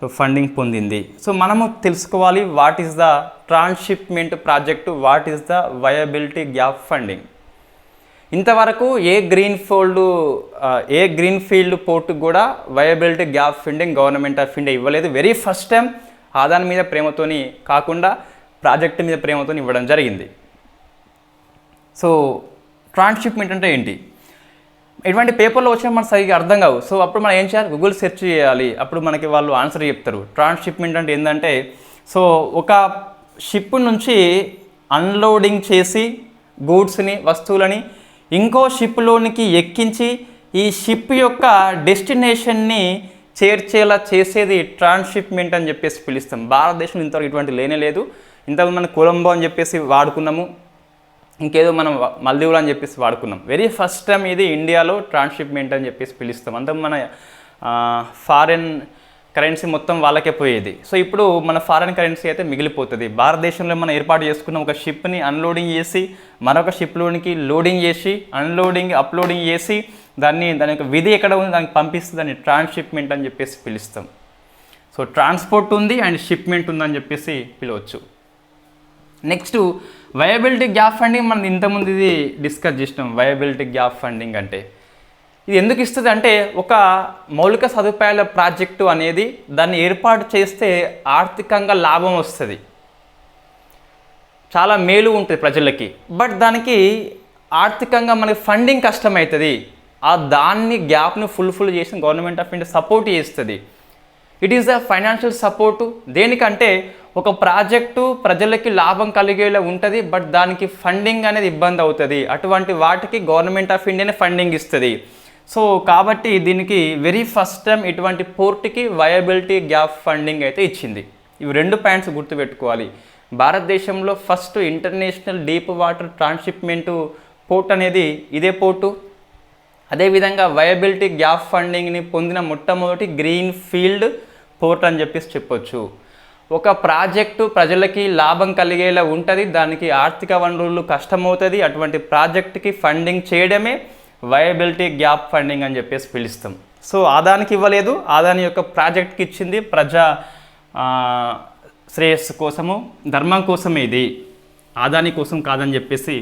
S1: సో ఫండింగ్ పొందింది. సో మనము తెలుసుకోవాలి, what is the transshipment project, what is the viability gap funding. ఇంతవరకు ఏ గ్రీన్ ఫీల్డ్ పోర్టు కూడా viability gap funding government of India ఇవ్వలేదు. వెరీ ఫస్ట్ టైం ఆదాని మీద ప్రేమతోని కాకుండా ప్రాజెక్టు మీద ప్రేమతో ఇవ్వడం జరిగింది. సో ట్రాన్స్షిప్మెంట్ అంటే ఏంటి, ఇటువంటి పేపర్లో వచ్చినా మనకు సరిగ్గా అర్థం కావు. సో అప్పుడు మనం ఏం చేయాలి, గూగుల్ సెర్చ్ చేయాలి, అప్పుడు మనకి వాళ్ళు ఆన్సర్ చెప్తారు. ట్రాన్స్షిప్మెంట్ అంటే ఏంటంటే, సో ఒక షిప్ నుంచి అన్లోడింగ్ చేసి గూడ్స్ని, వస్తువులని ఇంకో షిప్లోనికి ఎక్కించి ఈ షిప్ యొక్క డెస్టినేషన్ని చేర్చేలా చేసేది ట్రాన్స్షిప్మెంట్ అని చెప్పేసి పిలుస్తాం. భారతదేశంలో ఇంతవరకు ఇటువంటి లేనే లేదు. ఇంతకుముందు మనం కొలంబో అని చెప్పేసి వాడుకున్నాము, ఇంకేదో మనం మల్దీవులు అని చెప్పేసి వాడుకున్నాం. వెరీ ఫస్ట్ టైం ఇది ఇండియాలో ట్రాన్స్షిప్మెంట్ అని చెప్పేసి పిలుస్తాం. అంతా మన ఫారెన్ కరెన్సీ మొత్తం వాళ్ళకే పోయేది. సో ఇప్పుడు మన ఫారెన్ కరెన్సీ అయితే మిగిలిపోతుంది. భారతదేశంలో మనం ఏర్పాటు చేసుకున్న ఒక షిప్ని అన్లోడింగ్ చేసి మరొక షిప్లోనికి లోడింగ్ చేసి అన్లోడింగ్ అప్లోడింగ్ చేసి దాని యొక్క విధి ఎక్కడ ఉంది దానికి పంపిస్తే దాన్ని ట్రాన్స్షిప్మెంట్ అని చెప్పేసి పిలుస్తాం. సో ట్రాన్స్పోర్ట్ ఉంది అండ్ షిప్మెంట్ ఉందని చెప్పేసి పిలవచ్చు. నెక్స్ట్ వయబిలిటీ గ్యాప్ ఫండింగ్ మనం ఇంతకుముందు ఇది డిస్కస్ చేసినాం. వయబిలిటీ గ్యాప్ ఫండింగ్ అంటే ఇది ఎందుకు ఇస్తుంది అంటే ఒక మౌలిక సదుపాయాల ప్రాజెక్టు అనేది దాన్ని ఏర్పాటు చేస్తే ఆర్థికంగా లాభం వస్తుంది, చాలా మేలు ఉంటుంది ప్రజలకి. బట్ దానికి ఆర్థికంగా మనకి ఫండింగ్ కష్టమవుతుంది. దాన్ని గ్యాప్ను ఫుల్ఫిల్ చేసి గవర్నమెంట్ ఆఫ్ ఇండియా సపోర్ట్ చేస్తుంది. It is a financial support. దేనికంటే ఒక ప్రాజెక్టు ప్రజలకి లాభం కలిగేలా ఉంటుంది, బట్ దానికి ఫండింగ్ అనేది ఇబ్బంది అవుతుంది. అటువంటి వాటికి గవర్నమెంట్ ఆఫ్ ఇండియానే ఫండింగ్ ఇస్తుంది. సో కాబట్టి దీనికి వెరీ ఫస్ట్ టైం ఇటువంటి పోర్ట్కి వయబిలిటీ గ్యాప్ ఫండింగ్ అయితే ఇచ్చింది. ఇవి 2 పాయింట్స్ గుర్తుపెట్టుకోవాలి. భారతదేశంలో first international deep water transshipment port అనేది ఇదే పోర్టు. అదేవిధంగా వయబిలిటీ గ్యాప్ ఫండింగ్ని పొందిన మొట్టమొదటి గ్రీన్ ఫీల్డ్ పోర్ట్ అని చెప్పేసి చెప్పొచ్చు. ఒక ప్రాజెక్టు ప్రజలకి లాభం కలిగేలా ఉంటుంది, దానికి ఆర్థిక వనరులు కష్టమవుతుంది, అటువంటి ప్రాజెక్టుకి ఫండింగ్ చేయడమే వయబిలిటీ గ్యాప్ ఫండింగ్ అని చెప్పేసి పిలుస్తాం. సో ఆదానికి ఇవ్వలేదు, ఆదాని యొక్క ప్రాజెక్ట్కి ఇచ్చింది ప్రజా శ్రేయస్సు కోసము, ధర్మం కోసమే, ఇది ఆదాని కోసం కాదని చెప్పేసి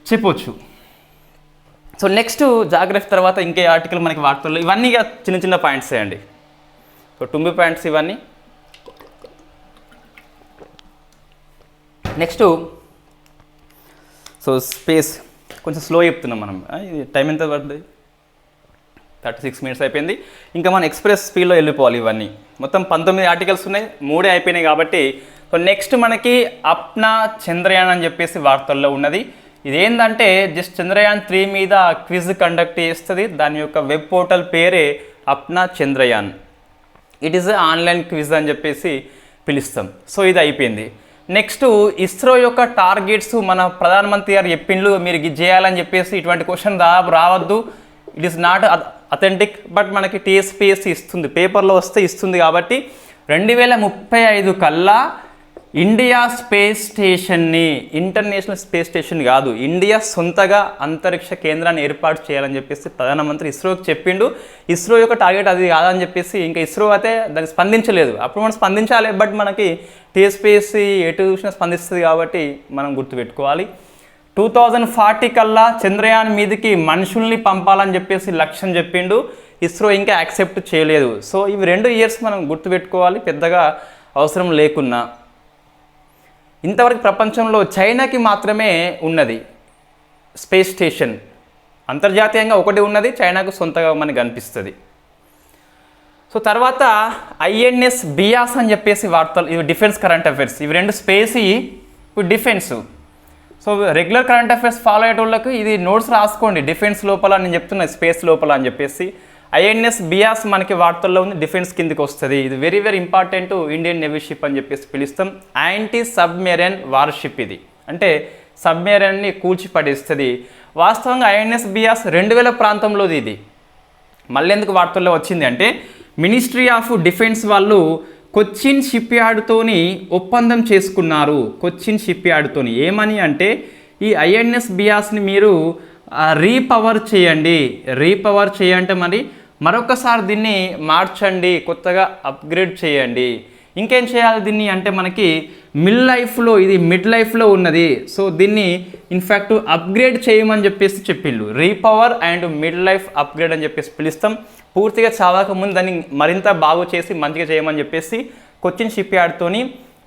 S1: చెప్పొచ్చు. సో నెక్స్ట్ జాగ్రఫీ తర్వాత ఇంకే ఆర్టికల్ మనకి వార్తల్లో ఇవన్నీ చిన్న చిన్న పాయింట్సే అండి. సో 2 పాయింట్స్ ఇవన్నీ. నెక్స్ట్ సో స్పేస్ కొంచెం స్లో చెప్తున్నాం మనం. ఇది టైం ఎంత పడుతుంది? 36 మినిట్స్ అయిపోయింది. ఇంకా మనం ఎక్స్ప్రెస్ స్పీడ్లో వెళ్ళిపోవాలి. ఇవన్నీ మొత్తం 19 ఆర్టికల్స్ ఉన్నాయి, 3 అయిపోయినాయి కాబట్టి. సో నెక్స్ట్ మనకి అప్నా చంద్రయాన్ అని చెప్పేసి వార్తల్లో ఉన్నది. ఇదేంటంటే జస్ట్ చంద్రయాన్ 3 మీద క్విజ్ కండక్ట్ చేస్తుంది. దాని యొక్క వెబ్ పోర్టల్ పేరే Apna Chandrayaan. It is online quiz అని చెప్పేసి పిలుస్తాం. సో ఇది అయిపోయింది. నెక్స్ట్ ఇస్రో యొక్క టార్గెట్స్ మన ప్రధానమంత్రి గారు చెప్పిండ్లు, మీరు ఇది చేయాలని చెప్పేసి ఇటువంటి క్వశ్చన్ రావద్దు. It is not authentic, but మనకి టీఎస్పీఎస్సీ ఇస్తుంది, పేపర్లో వస్తే ఇస్తుంది. కాబట్టి 2035 కల్లా ఇండియా స్పేస్ స్టేషన్ని, ఇంటర్నేషనల్ స్పేస్ స్టేషన్ కాదు, ఇండియా సొంతగా అంతరిక్ష కేంద్రాన్ని ఏర్పాటు చేయాలని చెప్పేసి ప్రధానమంత్రి ఇస్రోకి చెప్పిండు. ఇస్రో యొక్క టార్గెట్ అది కాదని చెప్పేసి ఇంకా ఇస్రో అయితే దానికి స్పందించలేదు. అప్పుడు మనం స్పందించాలి, బట్ మనకి టీఎస్పీఎస్సీ ఎటు చూసినా స్పందిస్తుంది కాబట్టి మనం గుర్తుపెట్టుకోవాలి. 2040 కల్లా చంద్రయాన్ మీదకి మనుషుల్ని పంపాలని చెప్పేసి లక్ష్యం చెప్పిండు. ఇస్రో ఇంకా యాక్సెప్ట్ చేయలేదు. సో ఇవి 2 ఇయర్స్ మనం గుర్తుపెట్టుకోవాలి, పెద్దగా అవసరం లేకున్నా. ఇంతవరకు ప్రపంచంలో చైనాకి మాత్రమే ఉన్నది స్పేస్ స్టేషన్. అంతర్జాతీయంగా ఒకటి ఉన్నది, చైనాకు సొంతగా మనకి అనిపిస్తుంది. సో తర్వాత ఐఎన్ఎస్ బియాస్ అని చెప్పేసి వార్తలు, ఇవి డిఫెన్స్ కరెంట్ అఫైర్స్. ఇవి 2 స్పేస్, ఇవి defence. So regular current affairs follow అయ్యేటోళ్ళకి ఇది నోట్స్ రాసుకోండి, డిఫెన్స్ లోపల నేను చెప్తున్నా, స్పేస్ లోపల అని చెప్పేసి. ఐఎన్ఎస్ బియాస్ మనకి వార్తల్లో ఉంది, డిఫెన్స్ కిందకి వస్తుంది. ఇది very very important Indian navy ship అని చెప్పేసి పిలుస్తాం. యాంటీ సబ్మెరైన్ వార్షిప్ ఇది, అంటే సబ్మెరైన్ని కూల్చిపడేస్తుంది. వాస్తవంగా ఐఎన్ఎస్ బియాస్ 2000 ప్రాంతంలోది. ఇది మళ్ళీ ఎందుకు వార్తల్లో వచ్చింది అంటే మినిస్ట్రీ ఆఫ్ డిఫెన్స్ వాళ్ళు కొచ్చిన్ షిప్ యార్డ్తోని ఒప్పందం చేసుకున్నారు. కొచ్చిన్ షిప్ యార్డ్తోని ఏమని అంటే ఈ ఐఎన్ఎస్ బియాస్ని మీరు రీపవర్ చేయండి. రీపవర్ చేయంటే మరి మరొకసారి దీన్ని మార్చండి, కొత్తగా అప్గ్రేడ్ చేయండి. ఇంకేం చేయాలి దీన్ని అంటే మనకి మిడ్ లైఫ్లో ఉన్నది. సో దీన్ని ఇన్ఫ్యాక్ట్ అప్గ్రేడ్ చేయమని చెప్పేసి చెప్పిండు. రీపవర్ అండ్ మిడ్ లైఫ్ అప్గ్రేడ్ అని చెప్పేసి పిలుస్తాం. పూర్తిగా చావకముందు దాన్ని మరింత బాగు చేసి మంచిగా చేయమని చెప్పేసి కొచ్చిన్ షిప్ యార్డ్తోని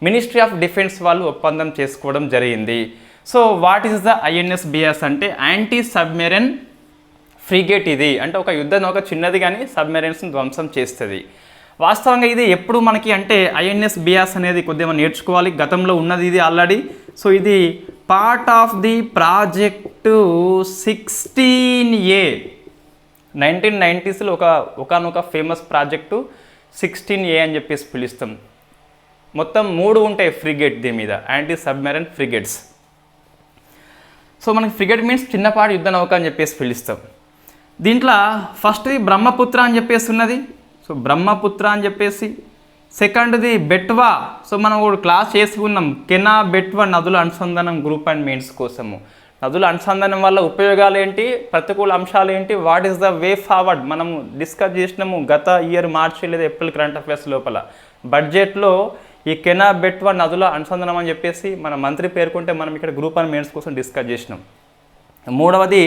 S1: మినిస్ట్రీ ఆఫ్ డిఫెన్స్ వాళ్ళు ఒప్పందం చేసుకోవడం జరిగింది. So what is the INS Beas అంటే యాంటీ సబ్మెరైన్ ఫ్రిగేట్. ఇది అంటే ఒక యుద్ధ నౌక చిన్నది కానీ సబ్మెరైన్స్ని ధ్వంసం చేస్తుంది. వాస్తవంగా ఇది ఎప్పుడు మనకి అంటే ఐఎన్ఎస్ బియాస్ అనేది కొద్దిగా నేర్చుకోవాలి, గతంలో ఉన్నది ఇది ఆల్రెడీ. సో ఇది part of the project 16A. 1990sలో ఒకనొక ఫేమస్ ప్రాజెక్టు 16A అని చెప్పేసి పిలుస్తాం. మొత్తం 3 ఉంటాయి ఫ్రిగేట్ దీని మీద, యాంటీ సబ్మెరైన్ ఫ్రిగేట్స్. సో మనకి ఫ్రిగేట్ మీన్స్ చిన్నపాటి యుద్ధ నౌక అని చెప్పేసి పిలుస్తాం. దీంట్లో ఫస్ట్ది బ్రహ్మపుత్ర అని చెప్పేసి ఉన్నది. సో బ్రహ్మపుత్ర అని చెప్పేసి. సెకండ్ది బెట్వా. సో మనం ఒక క్లాస్ చేసుకున్నాం, కెనా బెట్వా నదుల అనుసంధానం గ్రూప్ అండ్ మెయిన్స్ కోసము. నదుల అనుసంధానం వల్ల ఉపయోగాలు ఏంటి, ప్రతికూల అంశాలు ఏంటి, what is the way forward మనము డిస్కస్ చేసినాము గత ఇయర్ మార్చి లేదా ఏప్రిల్ కరెంట్ అఫైర్స్ లోపల. బడ్జెట్లో ఈ కెనా బెట్వా నదుల అనుసంధానం అని చెప్పేసి మన మంత్రి పేర్కొంటే మనం ఇక్కడ గ్రూప్ 1 మెయిన్స్ కోసం డిస్కస్ చేసినాం. మూడవది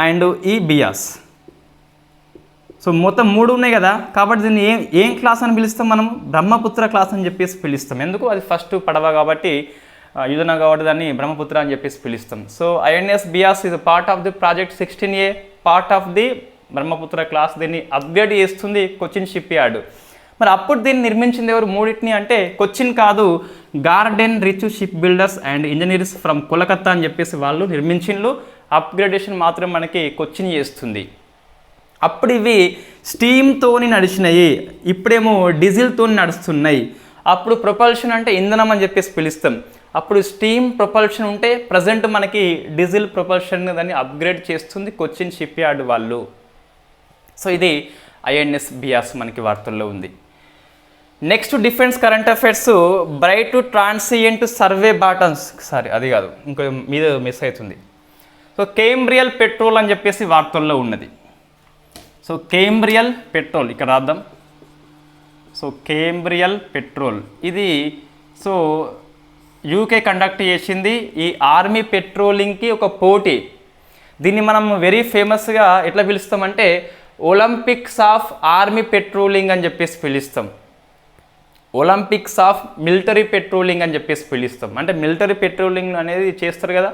S1: అండ్ ఈ బియాస్. సో మొత్తం 3 ఉన్నాయి కదా, కాబట్టి దీన్ని ఏం క్లాస్ అని పిలుస్తాం మనం, బ్రహ్మపుత్ర క్లాస్ అని చెప్పేసి పిలుస్తాం. ఎందుకు, అది ఫస్ట్ పడవ కాబట్టి యుధన కాబట్టి దాన్ని బ్రహ్మపుత్ర అని చెప్పేసి పిలుస్తాం. So INS Beas is part of the project 16A, part of the Brahmaputra class. దీన్ని అప్గ్రేడ్ చేస్తుంది కొచ్చిన్ షిప్ యార్డ్. మరి అప్పుడు దీన్ని నిర్మించింది ఎవరు, మూడింటిని అంటే కొచ్చిన్ కాదు, garden reach ship builders and engineers from Kolkata అని చెప్పేసి వాళ్ళు నిర్మించిండ్రు. అప్గ్రేడేషన్ మాత్రం మనకి కొచ్చిన్ చేస్తుంది. అప్పుడు ఇవి స్టీమ్తోని నడిచినాయి, ఇప్పుడేమో డీజిల్తో నడుస్తున్నాయి. అప్పుడు ప్రొపల్షన్ అంటే ఇంధనం అని చెప్పేసి పిలుస్తాం. అప్పుడు స్టీమ్ ప్రొపల్షన్ ఉంటే ప్రజెంట్ మనకి డీజిల్ ప్రొపల్షన్ దాన్ని అప్గ్రేడ్ చేస్తుంది కొచ్చిన్ షిప్ యార్డ్ వాళ్ళు. సో ఇది ఐఎన్ఎస్ బియాస్ మనకి వార్తల్లో ఉంది. Next defence current affairs, bright transient survey బాటన్స్, sorry అది కాదు, ఇంకో మీద మిస్ అవుతుంది. సో కేంబ్రియల్ పెట్రోల్ అని చెప్పేసి వార్తల్లో ఉన్నది. సో కేంబ్రియల్ పెట్రోల్ ఇక్కడ రాద్దాం. సో కేంబ్రియల్ పెట్రోల్ ఇది సో యూకే కండక్ట్ చేసింది ఈ ఆర్మీ పెట్రోలింగ్కి ఒక పోటీ. దీన్ని మనం వెరీ ఫేమస్గా ఎట్లా పిలుస్తామంటే ఒలింపిక్స్ ఆఫ్ ఆర్మీ పెట్రోలింగ్ అని చెప్పేసి పిలుస్తాం, ఒలింపిక్స్ ఆఫ్ మిలిటరీ పెట్రోలింగ్ అని చెప్పేసి పిలుస్తాం. అంటే మిలిటరీ పెట్రోలింగ్ అనేది చేస్తారు కదా,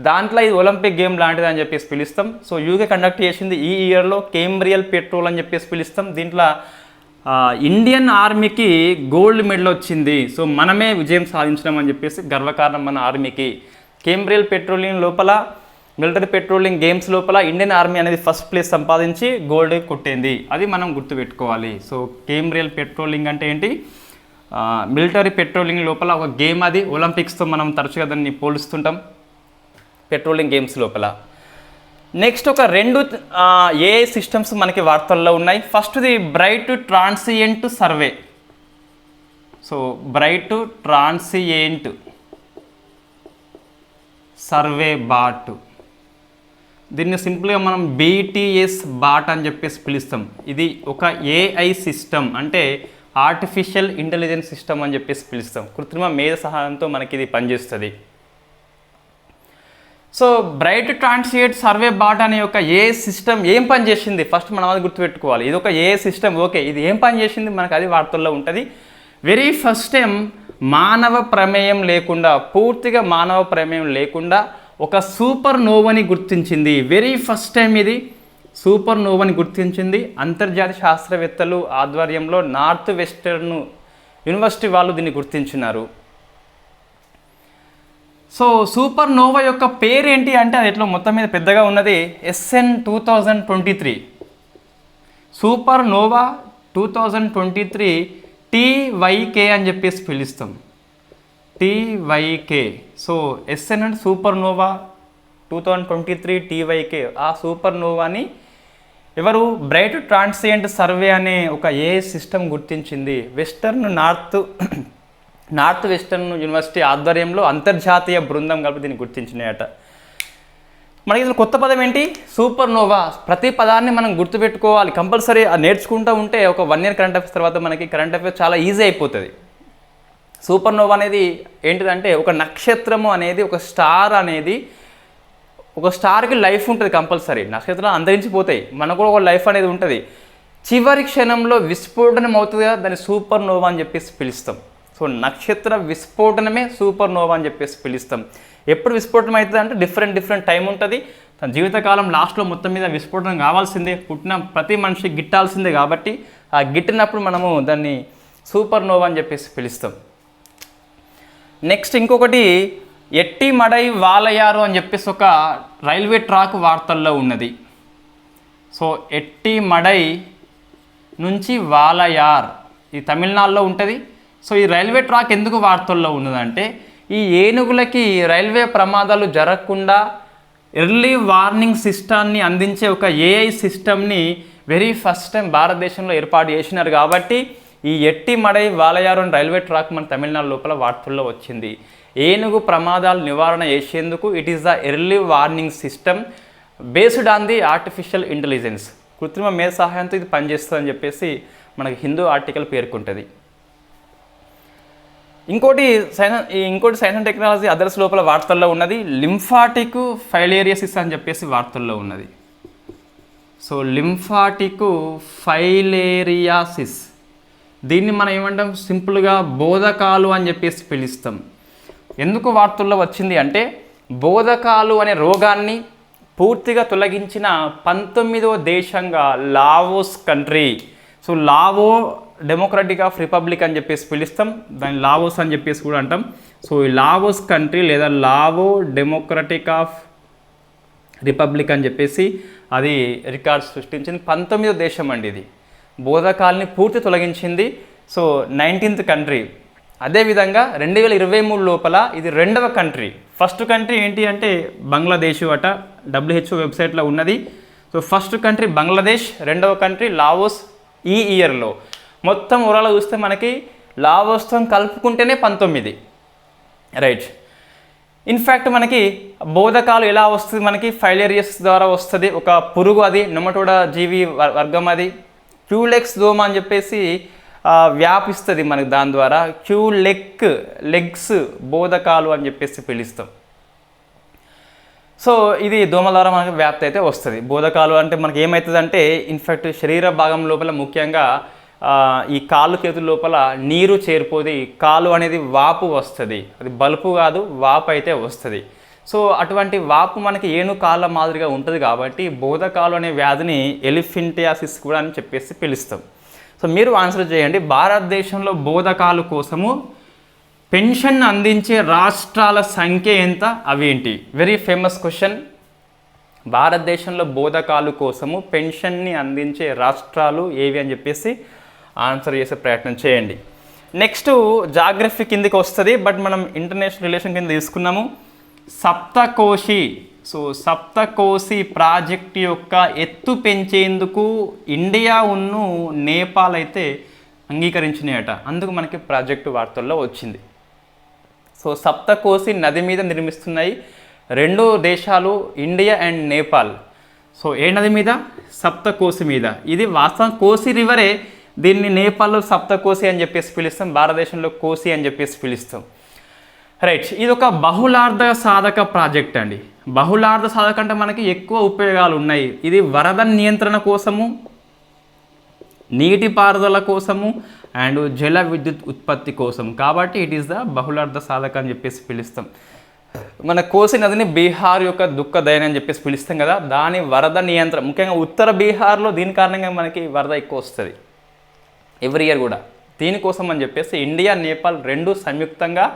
S1: దాంట్లో ఇది ఒలింపిక్ గేమ్ లాంటిది అని చెప్పేసి పిలుస్తాం. సో యూకే కండక్ట్ చేసింది ఈ ఇయర్లో కేంబ్రియల్ పెట్రోల్ అని చెప్పేసి పిలుస్తాం. దీంట్లో ఇండియన్ ఆర్మీకి గోల్డ్ మెడల్ వచ్చింది. సో మనమే విజయం సాధించడం అని చెప్పేసి గర్వకారణం మన ఆర్మీకి. కేంబ్రియల్ పెట్రోలింగ్ లోపల, మిలిటరీ పెట్రోలింగ్ గేమ్స్ లోపల ఇండియన్ ఆర్మీ అనేది ఫస్ట్ ప్లేస్ సంపాదించి గోల్డ్ కొట్టింది, అది మనం గుర్తుపెట్టుకోవాలి. సో కేంబ్రియల్ పెట్రోలింగ్ అంటే ఏంటి, మిలిటరీ పెట్రోలింగ్ లోపల ఒక గేమ్, అది ఒలింపిక్స్తో మనం తరచుగా దాన్ని పోలుస్తుంటాం పెట్రోలింగ్ గేమ్స్ లోపల. నెక్స్ట్ ఒక 2 ఏఐ సిస్టమ్స్ మనకి వార్తల్లో ఉన్నాయి. ఫస్ట్ది bright transient survey. So bright transient survey bot, దీన్ని సింపుల్గా మనం BTS బాట్ అని చెప్పేసి పిలుస్తాం. ఇది ఒక ఏఐ సిస్టమ్, అంటే ఆర్టిఫిషియల్ ఇంటెలిజెన్స్ సిస్టమ్ అని చెప్పేసి పిలుస్తాం. కృత్రిమ మేధ సహాయంతో మనకి ఇది పనిచేస్తుంది. So bright transient survey bot అనే ఒక ఏ సిస్టమ్ ఏం పని చేసింది, ఫస్ట్ మనం అది గుర్తుపెట్టుకోవాలి. ఇది ఒక ఏ సిస్టమ్, ఓకే, ఇది ఏం పని చేసింది మనకు అది వార్తల్లో ఉంటుంది. వెరీ ఫస్ట్ టైం మానవ ప్రమేయం లేకుండా, పూర్తిగా మానవ ప్రమేయం లేకుండా ఒక సూపర్ నోవాని గుర్తించింది. వెరీ ఫస్ట్ టైం ఇది సూపర్ నోవాని గుర్తించింది. అంతర్జాతీయ శాస్త్రవేత్తలు ఆధ్వర్యంలో నార్త్ వెస్టర్న్ యూనివర్సిటీ వాళ్ళు దీన్ని గుర్తించినారు. సో సూపర్ నోవా యొక్క పేరు ఏంటి అంటే అది ఎట్లా మొత్తం మీద పెద్దగా ఉన్నది, SN 2023 సూపర్ నోవా 2023 TYK అని చెప్పేసి పిలుస్తాం, TYK. సో SN అంటే సూపర్ నోవా 2023 TYK. ఆ సూపర్ నోవాని ఎవరు, బ్రైట్ ట్రాన్సియంట్ సర్వే అనే ఒక ఏ సిస్టమ్ గుర్తించింది. నార్త్ వెస్టర్న్ యూనివర్సిటీ ఆధ్వర్యంలో అంతర్జాతీయ బృందం కలిపి దీన్ని గుర్తించినాయట. మనకి ఇది కొత్త పదం ఏంటి, సూపర్ నోవా. ప్రతి పదాన్ని మనం గుర్తుపెట్టుకోవాలి కంపల్సరీ, నేర్చుకుంటూ ఉంటే ఒక 1 ఇయర్ కరెంట్ అఫైర్స్ తర్వాత మనకి కరెంట్ అఫైర్స్ చాలా ఈజీ అయిపోతుంది. సూపర్ నోవా అనేది ఏంటిదంటే ఒక నక్షత్రము అనేది, ఒక స్టార్ అనేది, ఒక స్టార్కి లైఫ్ ఉంటుంది కంపల్సరీ. నక్షత్రాలు అంతరించిపోతాయి, మనకు కూడా ఒక లైఫ్ అనేది ఉంటుంది. చివరి క్షణంలో విస్ఫోటనం అవుతుంది కదా, దాన్ని సూపర్ నోవా అని చెప్పేసి పిలుస్తాం. సో నక్షత్ర విస్ఫోటనమే సూపర్ నోవా అని చెప్పేసి పిలుస్తాం. ఎప్పుడు విస్ఫోటనం అవుతుంది అంటే డిఫరెంట్ టైం ఉంటుంది. తన జీవితకాలం లాస్ట్లో మొత్తం మీద విస్ఫోటనం కావాల్సిందే, పుట్టిన ప్రతి మనిషి గిట్టాల్సిందే. కాబట్టి ఆ గిట్టినప్పుడు మనము దాన్ని సూపర్ నోవా అని చెప్పేసి పిలుస్తాం. నెక్స్ట్ ఇంకొకటి ఎట్టి మడై వాలయారు అని చెప్పేసి ఒక రైల్వే ట్రాక్ వార్తల్లో ఉన్నది. సో ఎట్టి మడై నుంచి వాలయార్, ఇది తమిళనాడులో ఉంటుంది. సో ఈ రైల్వే ట్రాక్ ఎందుకు వార్తల్లో ఉన్నదంటే ఈ ఏనుగులకి రైల్వే ప్రమాదాలు జరగకుండా ఎర్లీ వార్నింగ్ సిస్టాన్ని అందించే ఒక ఏఐ సిస్టమ్ని వెరీ ఫస్ట్ టైం భారతదేశంలో ఏర్పాటు చేసినారు. కాబట్టి ఈ ఎట్టి మడై వాలయారు రైల్వే ట్రాక్ మన తమిళనాడు లోపల వార్తల్లో వచ్చింది. ఏనుగు ప్రమాదాలు నివారణ చేసేందుకు it is the early warning system based on the artificial intelligence. కృత్రిమ మేధ సహాయంతో ఇది పనిచేస్తుందని చెప్పేసి మనకి హిందూ ఆర్టికల్ పేర్కొంటుంది. ఇంకోటి సైన్స్ అండ్ టెక్నాలజీ అదర్స్ లోపల వార్తల్లో ఉన్నది లింఫాటిక్ ఫైలేరియాసిస్ అని చెప్పేసి వార్తల్లో ఉన్నది. సో లింఫాటిక్ ఫైలేరియాసిస్, దీన్ని మనం ఏమంటాం, సింపుల్గా బోధకాలు అని చెప్పేసి పిలుస్తాం. ఎందుకు వార్తల్లో వచ్చింది అంటే బోధకాలు అనే రోగాన్ని పూర్తిగా తొలగించిన 19వ దేశంగా Laos country. So Lao democratic of republic అని చెప్పేసి పిలుస్తాం, దాన్ని లావోస్ అని చెప్పేసి కూడా అంటాం. సో ఈ లావోస్ కంట్రీ లేదా లావో డెమోక్రటిక్ ఆఫ్ రిపబ్లిక్ అని చెప్పేసి అది రికార్డ్ సృష్టించింది. 19వ దేశం అండి ఇది, బోధకాల్ని పూర్తి తొలగించింది. So 19th country. అదేవిధంగా 2023 లోపల ఇది 2వ కంట్రీ. ఫస్ట్ కంట్రీ ఏంటి అంటే బంగ్లాదేశ్ అట, WHO వెబ్సైట్లో ఉన్నది. సో ఫస్ట్ కంట్రీ బంగ్లాదేశ్, 2వ కంట్రీ లావోస్. ఈ ఇయర్లో మొత్తం ఓవరాల్ చూస్తే మనకి లావోస్తో కలుపుకుంటేనే 19, రైట్. ఇన్ఫ్యాక్ట్ మనకి బోధకాలు ఎలా వస్తుంది, మనకి ఫైలేరియస్ ద్వారా వస్తుంది. ఒక పురుగు, అది నెమటోడా జీవి వర్గం, అది క్యూలెక్స్ దోమ అని చెప్పేసి వ్యాపిస్తుంది మనకి. దాని ద్వారా లెగ్స్ బోధకాలు అని చెప్పేసి పిలుస్తాం. సో ఇది దోమ ద్వారా మనకి వ్యాప్తి అయితే వస్తుంది. బోధకాలు అంటే మనకి ఏమవుతుంది అంటే ఇన్ఫ్యాక్ట్ శరీర భాగం లోపల ముఖ్యంగా ఈ కాళ్ళు చేతుల లోపల నీరు చేరిపోది, కాలు అనేది వాపు వస్తుంది. అది బలుపు కాదు, వాపు అయితే వస్తుంది. సో అటువంటి వాపు మనకి ఏను కాళ్ళ మాదిరిగా ఉంటుంది కాబట్టి బోధకాలు అనే వ్యాధిని ఎలిఫెంటియాసిస్ కూడా అని చెప్పేసి పిలుస్తాం. సో మీరు ఆన్సర్ చేయండి. భారతదేశంలో బోధకాలు కోసము పెన్షన్ అందించే రాష్ట్రాల సంఖ్య ఎంత, అవేంటి? Very famous question. భారతదేశంలో బోధకాలు కోసము పెన్షన్ని అందించే రాష్ట్రాలు ఏవి అని చెప్పేసి ఆన్సర్ చేసే ప్రయత్నం చేయండి. నెక్స్ట్ జాగ్రఫీ కిందకి వస్తుంది, బట్ మనం ఇంటర్నేషనల్ రిలేషన్ కింద తీసుకున్నాము. సప్తకోశి. సో సప్తకోశి ప్రాజెక్ట్ యొక్క ఎత్తు పెంచేందుకు ఇండియా ఉన్ను నేపాల్ అయితే అంగీకరించినాయట. అందుకు మనకి ప్రాజెక్టు వార్తల్లో వచ్చింది. సో సప్తకోశి నది మీద నిర్మిస్తున్నాయి 2 దేశాలు, ఇండియా అండ్ నేపాల్. సో ఏ నది మీద? సప్తకోశి మీద. ఇది వాస్తవం కోసి రివరే, దీన్ని నేపాల్లో సప్తకోశి అని చెప్పేసి పిలుస్తాం, భారతదేశంలో కోసి అని చెప్పేసి పిలుస్తాం, రైట్. ఇది ఒక బహుళార్థ సాధక ప్రాజెక్ట్ అండి. బహుళార్థ సాధక అంటే మనకి ఎక్కువ ఉపయోగాలు ఉన్నాయి. ఇది వరద నియంత్రణ కోసము, నీటిపారుదల కోసము అండ్ జల విద్యుత్ ఉత్పత్తి కోసం. కాబట్టి ఇట్ ఈస్ ద బహుళార్థ సాధక అని చెప్పేసి పిలుస్తాం. మన కోసి నదిని బీహార్ యొక్క దుఃఖదయని అని చెప్పేసి పిలుస్తాం కదా, దాని వరద నియంత్రణ, ముఖ్యంగా ఉత్తర బీహార్లో దీని కారణంగా మనకి వరద ఎక్కువ వస్తుంది ఎవ్రీ ఇయర్ కూడా. దీనికోసం అని చెప్పేసి ఇండియా నేపాల్ 2 సంయుక్తంగా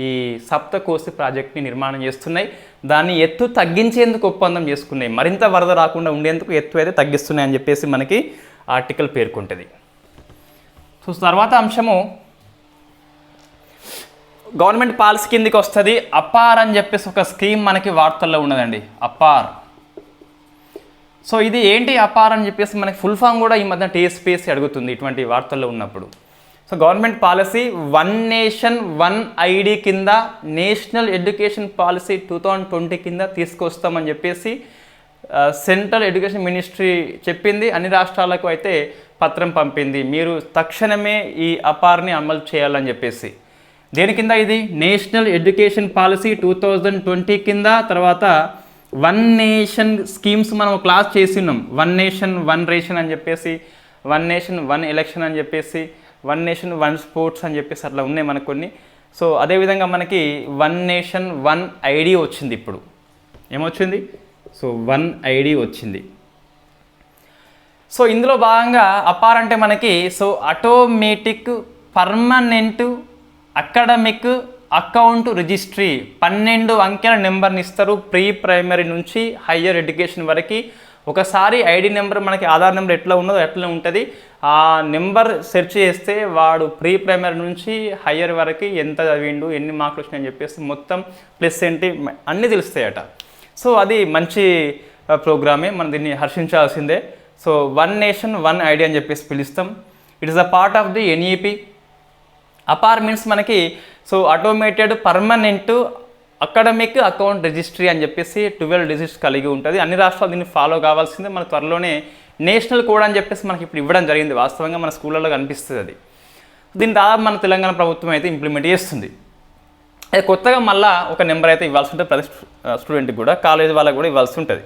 S1: ఈ సప్తకోశి ప్రాజెక్ట్ని నిర్మాణం చేస్తున్నాయి. దాన్ని ఎత్తు తగ్గించేందుకు ఒప్పందం చేసుకున్నాయి. మరింత వరద రాకుండా ఉండేందుకు ఎత్తు అయితే తగ్గిస్తున్నాయి అని చెప్పేసి మనకి ఆర్టికల్ పేర్కొంటుంది. సో తర్వాత అంశము గవర్నమెంట్ పాలసీ కిందకి వస్తుంది. అపార్ అని చెప్పేసి ఒక స్కీమ్ మనకి వార్తల్లో ఉన్నదండి, అపార్. సో ఇది ఏంటి అపార్ అని చెప్పేసి మనకి ఫుల్ ఫామ్ కూడా ఈ మధ్య టీఎస్పీఎస్సీ అడుగుతుంది ఇటువంటి వార్తల్లో ఉన్నప్పుడు. So government policy 1 nation 1 ID కింద నేషనల్ ఎడ్యుకేషన్ పాలసీ 2020 కింద తీసుకొస్తామని చెప్పేసి సెంట్రల్ ఎడ్యుకేషన్ మినిస్ట్రీ చెప్పింది. అన్ని రాష్ట్రాలకు అయితే పత్రం పంపింది, మీరు తక్షణమే ఈ అపార్ని అమలు చేయాలని చెప్పేసి. దేని కింద ఇది? నేషనల్ ఎడ్యుకేషన్ పాలసీ 2020 కింద. తర్వాత 1 నేషన్ స్కీమ్స్ మనం క్లాస్ చేసి ఉన్నాం. 1 నేషన్ 1 రేషన్ అని చెప్పేసి, 1 నేషన్ 1 ఎలక్షన్ అని చెప్పేసి, 1 నేషన్ 1 స్పోర్ట్స్ అని చెప్పేసి అట్లా ఉన్నాయి మనకు కొన్ని. సో అదేవిధంగా మనకి 1 నేషన్ 1 ID వచ్చింది. ఇప్పుడు ఏమొచ్చింది? సో 1 ID వచ్చింది. సో ఇందులో భాగంగా అపార్ అంటే మనకి so automatic permanent academic account registry 12 అంకెల నెంబర్ని ఇస్తారు. ప్రీ ప్రైమరీ నుంచి హయ్యర్ ఎడ్యుకేషన్ వరకు. ఒకసారి ఐడి నెంబర్ మనకి ఆధార్ నెంబర్ ఎట్లా ఉన్నదో అట్లా ఉంటుంది. ఆ నెంబర్ సెర్చ్ చేస్తే వాడు ప్రీ ప్రైమరీ నుంచి హయ్యర్ వరకు ఎంత చదివిండు, ఎన్ని మార్కులు వచ్చినాయని చెప్పేసి మొత్తం ప్లస్ ఏంటి అన్నీ తెలుస్తాయట. సో అది మంచి ప్రోగ్రామే, మనం దీన్ని హర్షించాల్సిందే. సో 1 నేషన్ 1 ID అని చెప్పేసి పిలుస్తాం. It is a part of the NEP. APAAR means మనకి so automated permanent academic account registry అని చెప్పేసి 12 డిజిట్స్ కలిగి ఉంటుంది. అన్ని రాష్ట్రాలు దీన్ని ఫాలో కావాల్సిందే. మన త్వరలోనే నేషనల్ కోడ్ అని చెప్పేసి మనకి ఇప్పుడు ఇవ్వడం జరిగింది. వాస్తవంగా మన స్కూళ్ళలో కనిపిస్తుంది అది. దీన్ని దాదాపు మన తెలంగాణ ప్రభుత్వం అయితే ఇంప్లిమెంట్ చేస్తుంది. అది కొత్తగా మళ్ళీ ఒక నెంబర్ అయితే ఇవ్వాల్సి ఉంటుంది ప్రతి స్టూడెంట్కి కూడా, కాలేజీ వాళ్ళకి కూడా ఇవ్వాల్సి ఉంటుంది.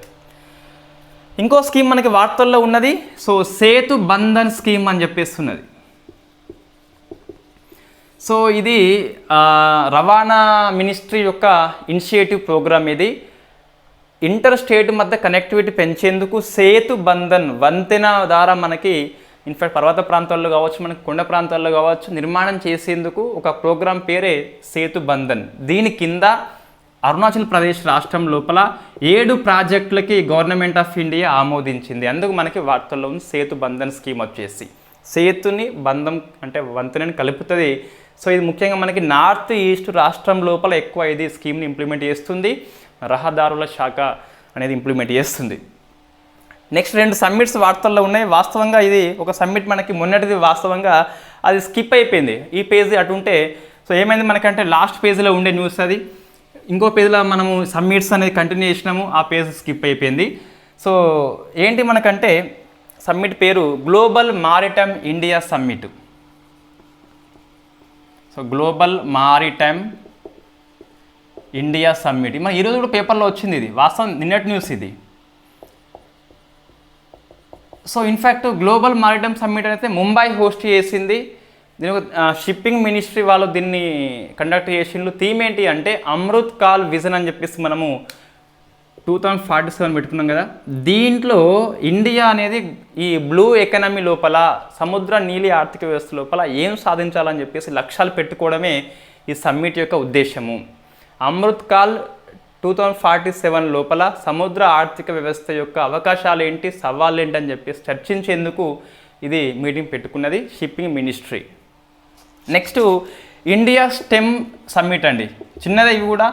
S1: ఇంకో స్కీమ్ మనకి వార్తల్లో ఉన్నది, సో సేతు బంధన్ స్కీమ్ అని చెప్పేసి ఉన్నది. సో ఇది రవాణా మినిస్ట్రీ యొక్క ఇనిషియేటివ్ ప్రోగ్రామ్. ఇది ఇంటర్ స్టేట్ మధ్య కనెక్టివిటీ పెంచేందుకు సేతు బంధన్ వంతెన ద్వారా మనకి ఇన్ఫాక్ట్ పర్వత ప్రాంతాల్లో కావచ్చు, మనకి కొండ ప్రాంతాల్లో కావచ్చు నిర్మాణం చేసేందుకు ఒక ప్రోగ్రాం పేరే సేతు బంధన్. దీని కింద అరుణాచల్ ప్రదేశ్ రాష్ట్రం లోపల 7 ప్రాజెక్టులకి గవర్నమెంట్ ఆఫ్ ఇండియా ఆమోదించింది. అందుకు మనకి వార్తల్లో ఉంది సేతు బంధన్ స్కీమ్ వచ్చేసి. సేతుని బంధం అంటే వంతెనని కలుపుతుంది. సో ఇది ముఖ్యంగా మనకి నార్త్ ఈస్ట్ రాష్ట్రం లోపల ఎక్కువ ఇది స్కీమ్ని ఇంప్లిమెంట్ చేస్తుంది. రహదారుల శాఖ అనేది ఇంప్లిమెంట్ చేస్తుంది. నెక్స్ట్ 2 సమ్మిట్స్ వార్తల్లో ఉన్నాయి. వాస్తవంగా ఇది ఒక సమ్మిట్ మనకి మొన్నటిది వాస్తవంగా అది స్కిప్ అయిపోయింది. ఈ పేజీ అటు ఉంటే సో ఏమైంది మనకంటే లాస్ట్ పేజీలో ఉండే న్యూస్ అది, ఇంకో పేజీలో మనము సమ్మిట్స్ అనేది కంటిన్యూ చేసినాము, ఆ పేజ్ స్కిప్ అయిపోయింది. సో ఏంటి మనకంటే సమ్మిట్ పేరు global maritime India summit. So global maritime India summit మన ఈరోజు కూడా పేపర్లో వచ్చింది. ఇది వాస్తవం నిన్నటి న్యూస్ ఇది. So in fact global maritime summit అయితే ముంబై హోస్ట్ చేసింది. దీని షిప్పింగ్ మినిస్ట్రీ వాళ్ళు దీన్ని కండక్ట్ చేసిండ్రు. థీమ్ ఏంటి అంటే అమృత్ కాల్ విజన్ అని చెప్పేసి మనము 2047 పెట్టుకున్నాం కదా. దీంట్లో ఇండియా అనేది ఈ బ్లూ ఎకానమీ లోపల సముద్ర నీలి ఆర్థిక వ్యవస్థ లోపల ఏం సాధించాలని చెప్పేసి లక్ష్యాలు పెట్టుకోవడమే ఈ సమ్మిట్ యొక్క ఉద్దేశము. అమృత్ కాల్ 2047 లోపల సముద్ర ఆర్థిక వ్యవస్థ యొక్క అవకాశాలు ఏంటి, సవాళ్ళు ఏంటి అని చెప్పేసి చర్చించేందుకు ఇది మీటింగ్ పెట్టుకున్నది shipping ministry. Next India stem summit అండి, చిన్నది ఇవి కూడా.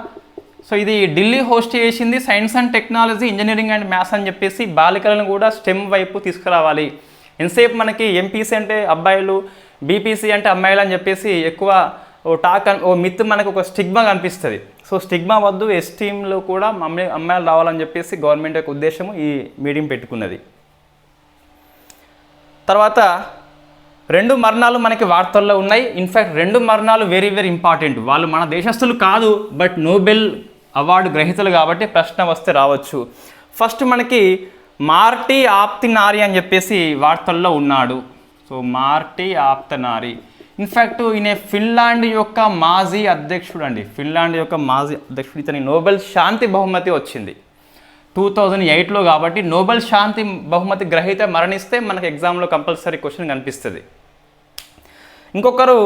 S1: సో ఇది ఢిల్లీ హోస్ట్ చేసింది. Science and technology, engineering and maths అని చెప్పేసి బాలికలను కూడా స్టెమ్ వైపు తీసుకురావాలి. ఎంతసేపు మనకి ఎంపీసీ అంటే అబ్బాయిలు, బీపీసీ అంటే అమ్మాయిలు అని చెప్పేసి ఎక్కువ ఓ మిత్ మనకు ఒక స్టిగ్మా కనిపిస్తుంది. సో స్టిగ్మా వద్దు, ఎస్టీమ్లో కూడా అమ్మాయిలు రావాలని చెప్పేసి గవర్నమెంట్ యొక్క ఉద్దేశము ఈ మీటింగ్ పెట్టుకున్నది. తర్వాత 2 మరణాలు మనకి వార్తల్లో ఉన్నాయి. ఇన్ఫ్యాక్ట్ 2 మరణాలు వెరీ వెరీ ఇంపార్టెంట్. వాళ్ళు మన దేశస్తులు కాదు, బట్ నోబెల్ అవార్డు గ్రహీతలు కాబట్టి ప్రశ్న వస్తే రావచ్చు. ఫస్ట్ మనకి మార్టీ ఆప్తినారి అని చెప్పేసి వార్తల్లో ఉన్నాడు. సో మార్టీ ఆప్తనారి ఇన్ఫ్యాక్ట్ ఈయన ఫిన్లాండ్ యొక్క మాజీ అధ్యక్షుడు అండి. ఫిన్లాండ్ యొక్క మాజీ అధ్యక్షుడు. ఇతని నోబెల్ శాంతి బహుమతి వచ్చింది 2008లో. కాబట్టి నోబెల్ శాంతి బహుమతి గ్రహీత మరణిస్తే మనకు ఎగ్జామ్లో కంపల్సరీ క్వశ్చన్ కనిపిస్తుంది. ఇంకొకరు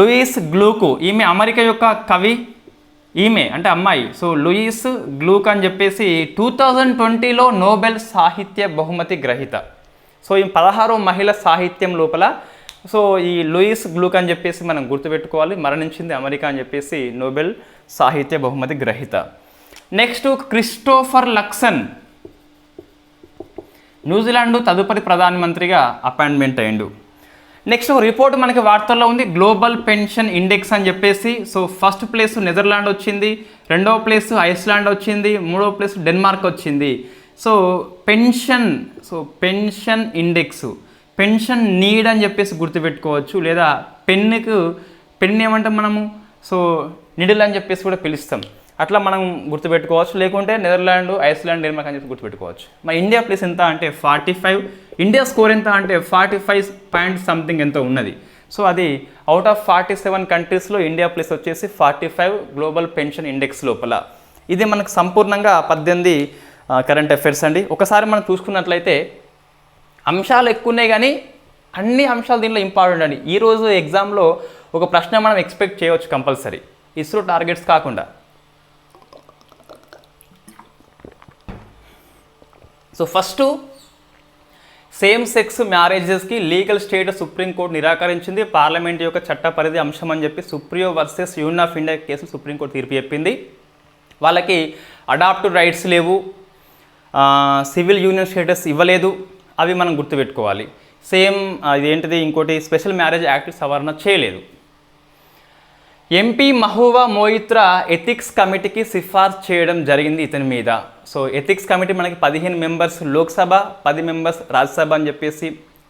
S1: లూయిస్ గ్లూకు. ఈమె అమెరికా యొక్క కవి, ఈమె అంటే అమ్మాయి. సో లూయిస్ గ్లూక్ అని చెప్పేసి 2020లో నోబెల్ సాహిత్య బహుమతి గ్రహీత. సో ఈ 16వ మహిళ సాహిత్యం లోపల. సో ఈ లూయిస్ గ్లూక్ అని చెప్పేసి మనం గుర్తుపెట్టుకోవాలి. మరణించింది అమెరికా అని చెప్పేసి నోబెల్ సాహిత్య బహుమతి గ్రహీత. నెక్స్ట్ క్రిస్టోఫర్ లక్సన్, న్యూజిలాండ్ తదుపరి ప్రధానమంత్రిగా అపాయింట్మెంట్ అయ్యిండు. నెక్స్ట్ ఒక రిపోర్ట్ మనకి వార్తల్లో ఉంది, గ్లోబల్ పెన్షన్ ఇండెక్స్ అని చెప్పేసి. సో ఫస్ట్ ప్లేస్ నెదర్లాండ్ వచ్చింది, 2వ ప్లేస్ ఐస్లాండ్ వచ్చింది, 3వ ప్లేస్ డెన్మార్క్ వచ్చింది. So pension index, pension need అని చెప్పేసి గుర్తుపెట్టుకోవచ్చు. లేదా పెన్ ఏమంటాం మనము, సో నిడిల్ అని చెప్పేసి కూడా పిలుస్తాం. అట్లా మనం గుర్తుపెట్టుకోవచ్చు. లేకుంటే నెదర్లాండ్, ఐస్లాండ్, డెన్మార్క్ అని చెప్పి గుర్తుపెట్టుకోవచ్చు. మరి ఇండియా ప్లేస్ ఎంత అంటే 45, ఇండియా స్కోర్ ఎంత అంటే 45 పాయింట్ సంథింగ్ ఎంతో ఉన్నది. సో అది అవుట్ ఆఫ్ 47 కంట్రీస్లో ఇండియా ప్లేస్ వచ్చేసి 45 గ్లోబల్ పెన్షన్ ఇండెక్స్ లోపల. ఇది మనకు సంపూర్ణంగా 18 కరెంట్ అఫైర్స్ అండి. ఒకసారి మనం చూసుకున్నట్లయితే అంశాలు ఎక్కువ ఉన్నాయి కానీ అన్ని అంశాలు దీనిలో ఇంపార్టెంట్ అండి. ఈరోజు ఎగ్జామ్లో ఒక ప్రశ్న మనం ఎక్స్పెక్ట్ చేయవచ్చు కంపల్సరీ, ఇస్రో టార్గెట్స్ కాకుండా. సో ఫస్ట్ సేమ్ సెక్స్ మ్యారేజెస్కి లీగల్ స్టేటస్ సుప్రీంకోర్టు నిరాకరించింది. పార్లమెంట్ యొక్క చట్ట పరిధి అంశం అని చెప్పి Supriyo versus union of India case supreme court తీర్పు చెప్పింది. వాళ్ళకి అడాప్టివ్ రైట్స్ లేవు, సివిల్ యూనియన్ స్టేటస్ ఇవ్వలేదు, అవి మనం గుర్తుపెట్టుకోవాలి. సేమ్ ఇదేంటిది ఇంకోటి స్పెషల్ మ్యారేజ్ యాక్ట్ సవరణ చేయలేదు. ఎంపీ మహూవా మోయిత్రా ఎథిక్స్ కమిటీకి సిఫార్సు చేయడం జరిగింది ఇతని మీద. సో ఎథిక్స్ కమిటీ మనకి 15 మెంబర్స్ లోక్సభ, 10 మెంబర్స్ రాజ్యసభ అని చెప్పేసి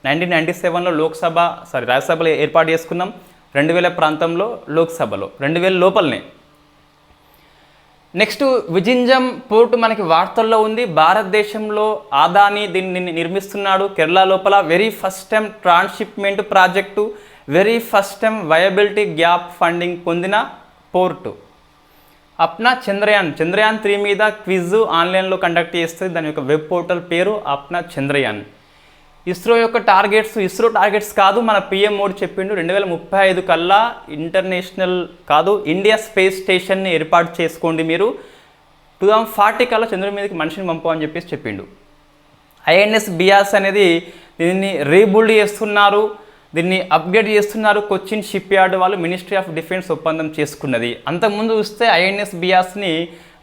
S1: 1997లో రాజ్యసభలో ఏర్పాటు చేసుకున్నాం. 2000 ప్రాంతంలో లోక్సభలో 2000 లోపలనే. నెక్స్ట్ విజింజం పోర్టు మనకి వార్తల్లో ఉంది. భారతదేశంలో అదానీ దీన్ని నిర్మిస్తున్నాడు కేరళ లోపల. Very first time transshipment project, very first time viability gap funding పొందిన పోర్టు. అప్నా చంద్రయాన్ 3 మీద క్విజ్ ఆన్లైన్లో కండక్ట్ చేస్తుంది. దాని యొక్క వెబ్ పోర్టల్ పేరు అప్నా చంద్రయాన్. ఇస్రో టార్గెట్స్ కాదు, మన పిఎం మోడీ చెప్పిండు 2035 కల్లా ఇండియా స్పేస్ స్టేషన్ని ఏర్పాటు చేసుకోండి మీరు, 2040 కల్లా చంద్రుడి మీదకి మనిషిని పంపమని చెప్పేసి చెప్పిండు. ఐఎన్ఎస్ బియాస్ అనేది దీన్ని రీబిల్డ్ చేస్తున్నారు, దీన్ని అప్గ్రేడ్ చేస్తున్నారు. కొచ్చిన్ షిప్ యార్డ్ వాళ్ళు మినిస్ట్రీ ఆఫ్ డిఫెన్స్ ఒప్పందం చేసుకున్నది. అంతకుముందు చూస్తే ఐఎన్ఎస్ బియాస్ని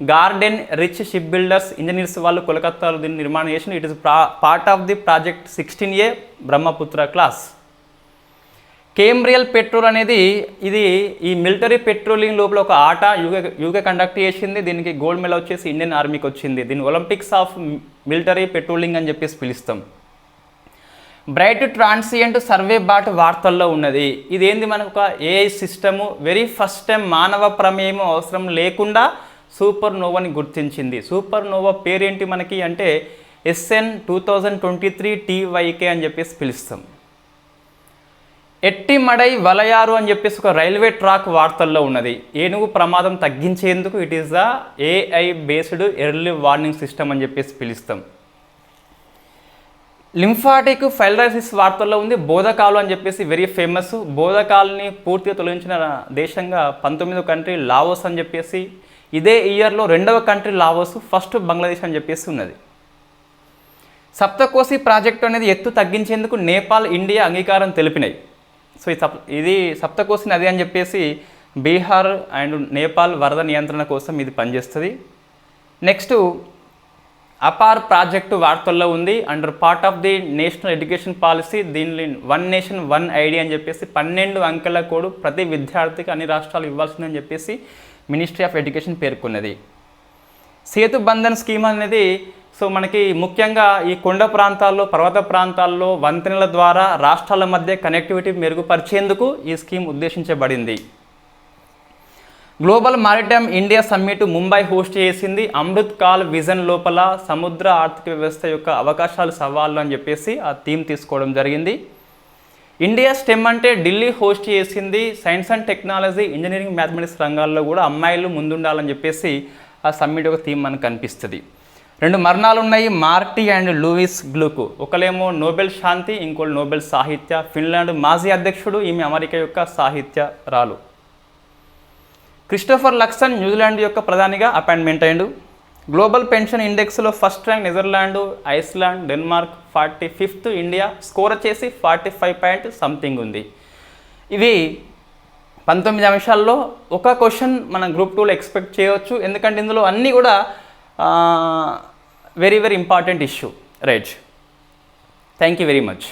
S1: garden reach ship builders engineers వాళ్ళు కోలకత్తాలో దీన్ని నిర్మాణం చేసిన. It is part of the project 16A Brahmaputra class. Cambrian patrol అనేది ఈ మిలిటరీ పెట్రోలింగ్ లోపల ఒక ఆట యూకే కండక్ట్ చేసింది. దీనికి గోల్డ్ మెడల్ వచ్చేసి ఇండియన్ ఆర్మీకి వచ్చింది. దీన్ని ఒలింపిక్స్ ఆఫ్ మిలిటరీ పెట్రోలింగ్ అని చెప్పేసి పిలుస్తాం. బ్రైట్ ట్రాన్సియంట్ సర్వే బాట్ వార్తల్లో ఉన్నది. ఇదేంది, మనకు ఒక AI system very first time మానవ ప్రమేయం అవసరం లేకుండా సూపర్ నోవాని గుర్తించింది. సూపర్ నోవా పేరేంటి మనకి అంటే SN 2023 TYK అని చెప్పేసి పిలుస్తాం. ఎట్టిమడై వలయారు అని చెప్పేసి ఒక రైల్వే ట్రాక్ వార్తల్లో ఉన్నది. ఏనుగు ప్రమాదం తగ్గించేందుకు it is the AI based early warning system అని చెప్పేసి పిలుస్తాం. లింఫాటిక్ ఫైలరైసిస్ వార్తల్లో ఉంది. బోధకాలు అని చెప్పేసి వెరీ ఫేమస్. బోధకాలని పూర్తిగా తొలగించిన దేశంగా 19వ కంట్రీ లావోస్ అని చెప్పేసి, ఇదే ఇయర్లో 2వ కంట్రీ లావోస్, ఫస్ట్ బంగ్లాదేశ్ అని చెప్పేసి ఉన్నది. సప్తకోసి ప్రాజెక్టు అనేది ఎత్తు తగ్గించేందుకు నేపాల్, ఇండియా అంగీకారం తెలిపినాయి. సో ఇది సప్తకోసి నది అని చెప్పేసి బీహార్ అండ్ నేపాల్ వరద నియంత్రణ కోసం ఇది పనిచేస్తుంది. నెక్స్ట్ అపార్ ప్రాజెక్టు వార్తల్లో ఉంది. Under part of the national education policy, దీనిని 1 నేషన్ 1 ఐడి అని చెప్పేసి 12 అంకెల కోడ్ ప్రతి విద్యార్థికి అన్ని రాష్ట్రాలు ఇవ్వాల్సిందని చెప్పేసి మినిస్ట్రీ ఆఫ్ ఎడ్యుకేషన్ పేర్కొన్నది. సేతు బంధన్ స్కీమ్ అనేది మనకి ముఖ్యంగా ఈ కొండ ప్రాంతాల్లో, పర్వత ప్రాంతాల్లో వంతెనల ద్వారా రాష్ట్రాల మధ్య కనెక్టివిటీ మెరుగుపరిచేందుకు ఈ స్కీమ్ ఉద్దేశించబడింది. Global maritime India summit Mumbai host చేసింది. అమృత్ కాల్ విజన్ లోపల సముద్ర ఆర్థిక వ్యవస్థ యొక్క అవకాశాలు, సవాళ్ళు అని చెప్పేసి ఆ థీమ్ తీసుకోవడం జరిగింది. ఇండియా స్టెమ్ అంటే ఢిల్లీ హోస్ట్ చేసింది. Science and technology, engineering, mathematics రంగాల్లో కూడా అమ్మాయిలు ముందుండాలని చెప్పేసి ఆ సమ్మిట్ యొక్క థీమ్ మనకు కనిపిస్తుంది. 2 మరణాలు ఉన్నాయి, మార్టీ అండ్ లూయిస్ గ్లూక్. ఒకలేమో నోబెల్ శాంతి, ఇంకోటి నోబెల్ సాహిత్య. ఫిన్లాండ్ మాజీ అధ్యక్షుడు, ఈమె అమెరికా యొక్క సాహిత్యరాలు. క్రిస్టోఫర్ లక్సన్ న్యూజిలాండ్ యొక్క ప్రధానిగా అపాయింట్మెంట్ అయ్యిండు. గ్లోబల్ పెన్షన్ ఇండెక్స్లో first rank Netherland, Iceland, Denmark, 45th India. Score వచ్చేసి 45 పాయింట్ సంథింగ్ ఉంది. ఇవి 19 అంశాల్లో ఒక క్వశ్చన్ మనం గ్రూప్ 2లో ఎక్స్పెక్ట్ చేయవచ్చు. ఎందుకంటే ఇందులో అన్నీ కూడా very important issue. Right, thank you very much.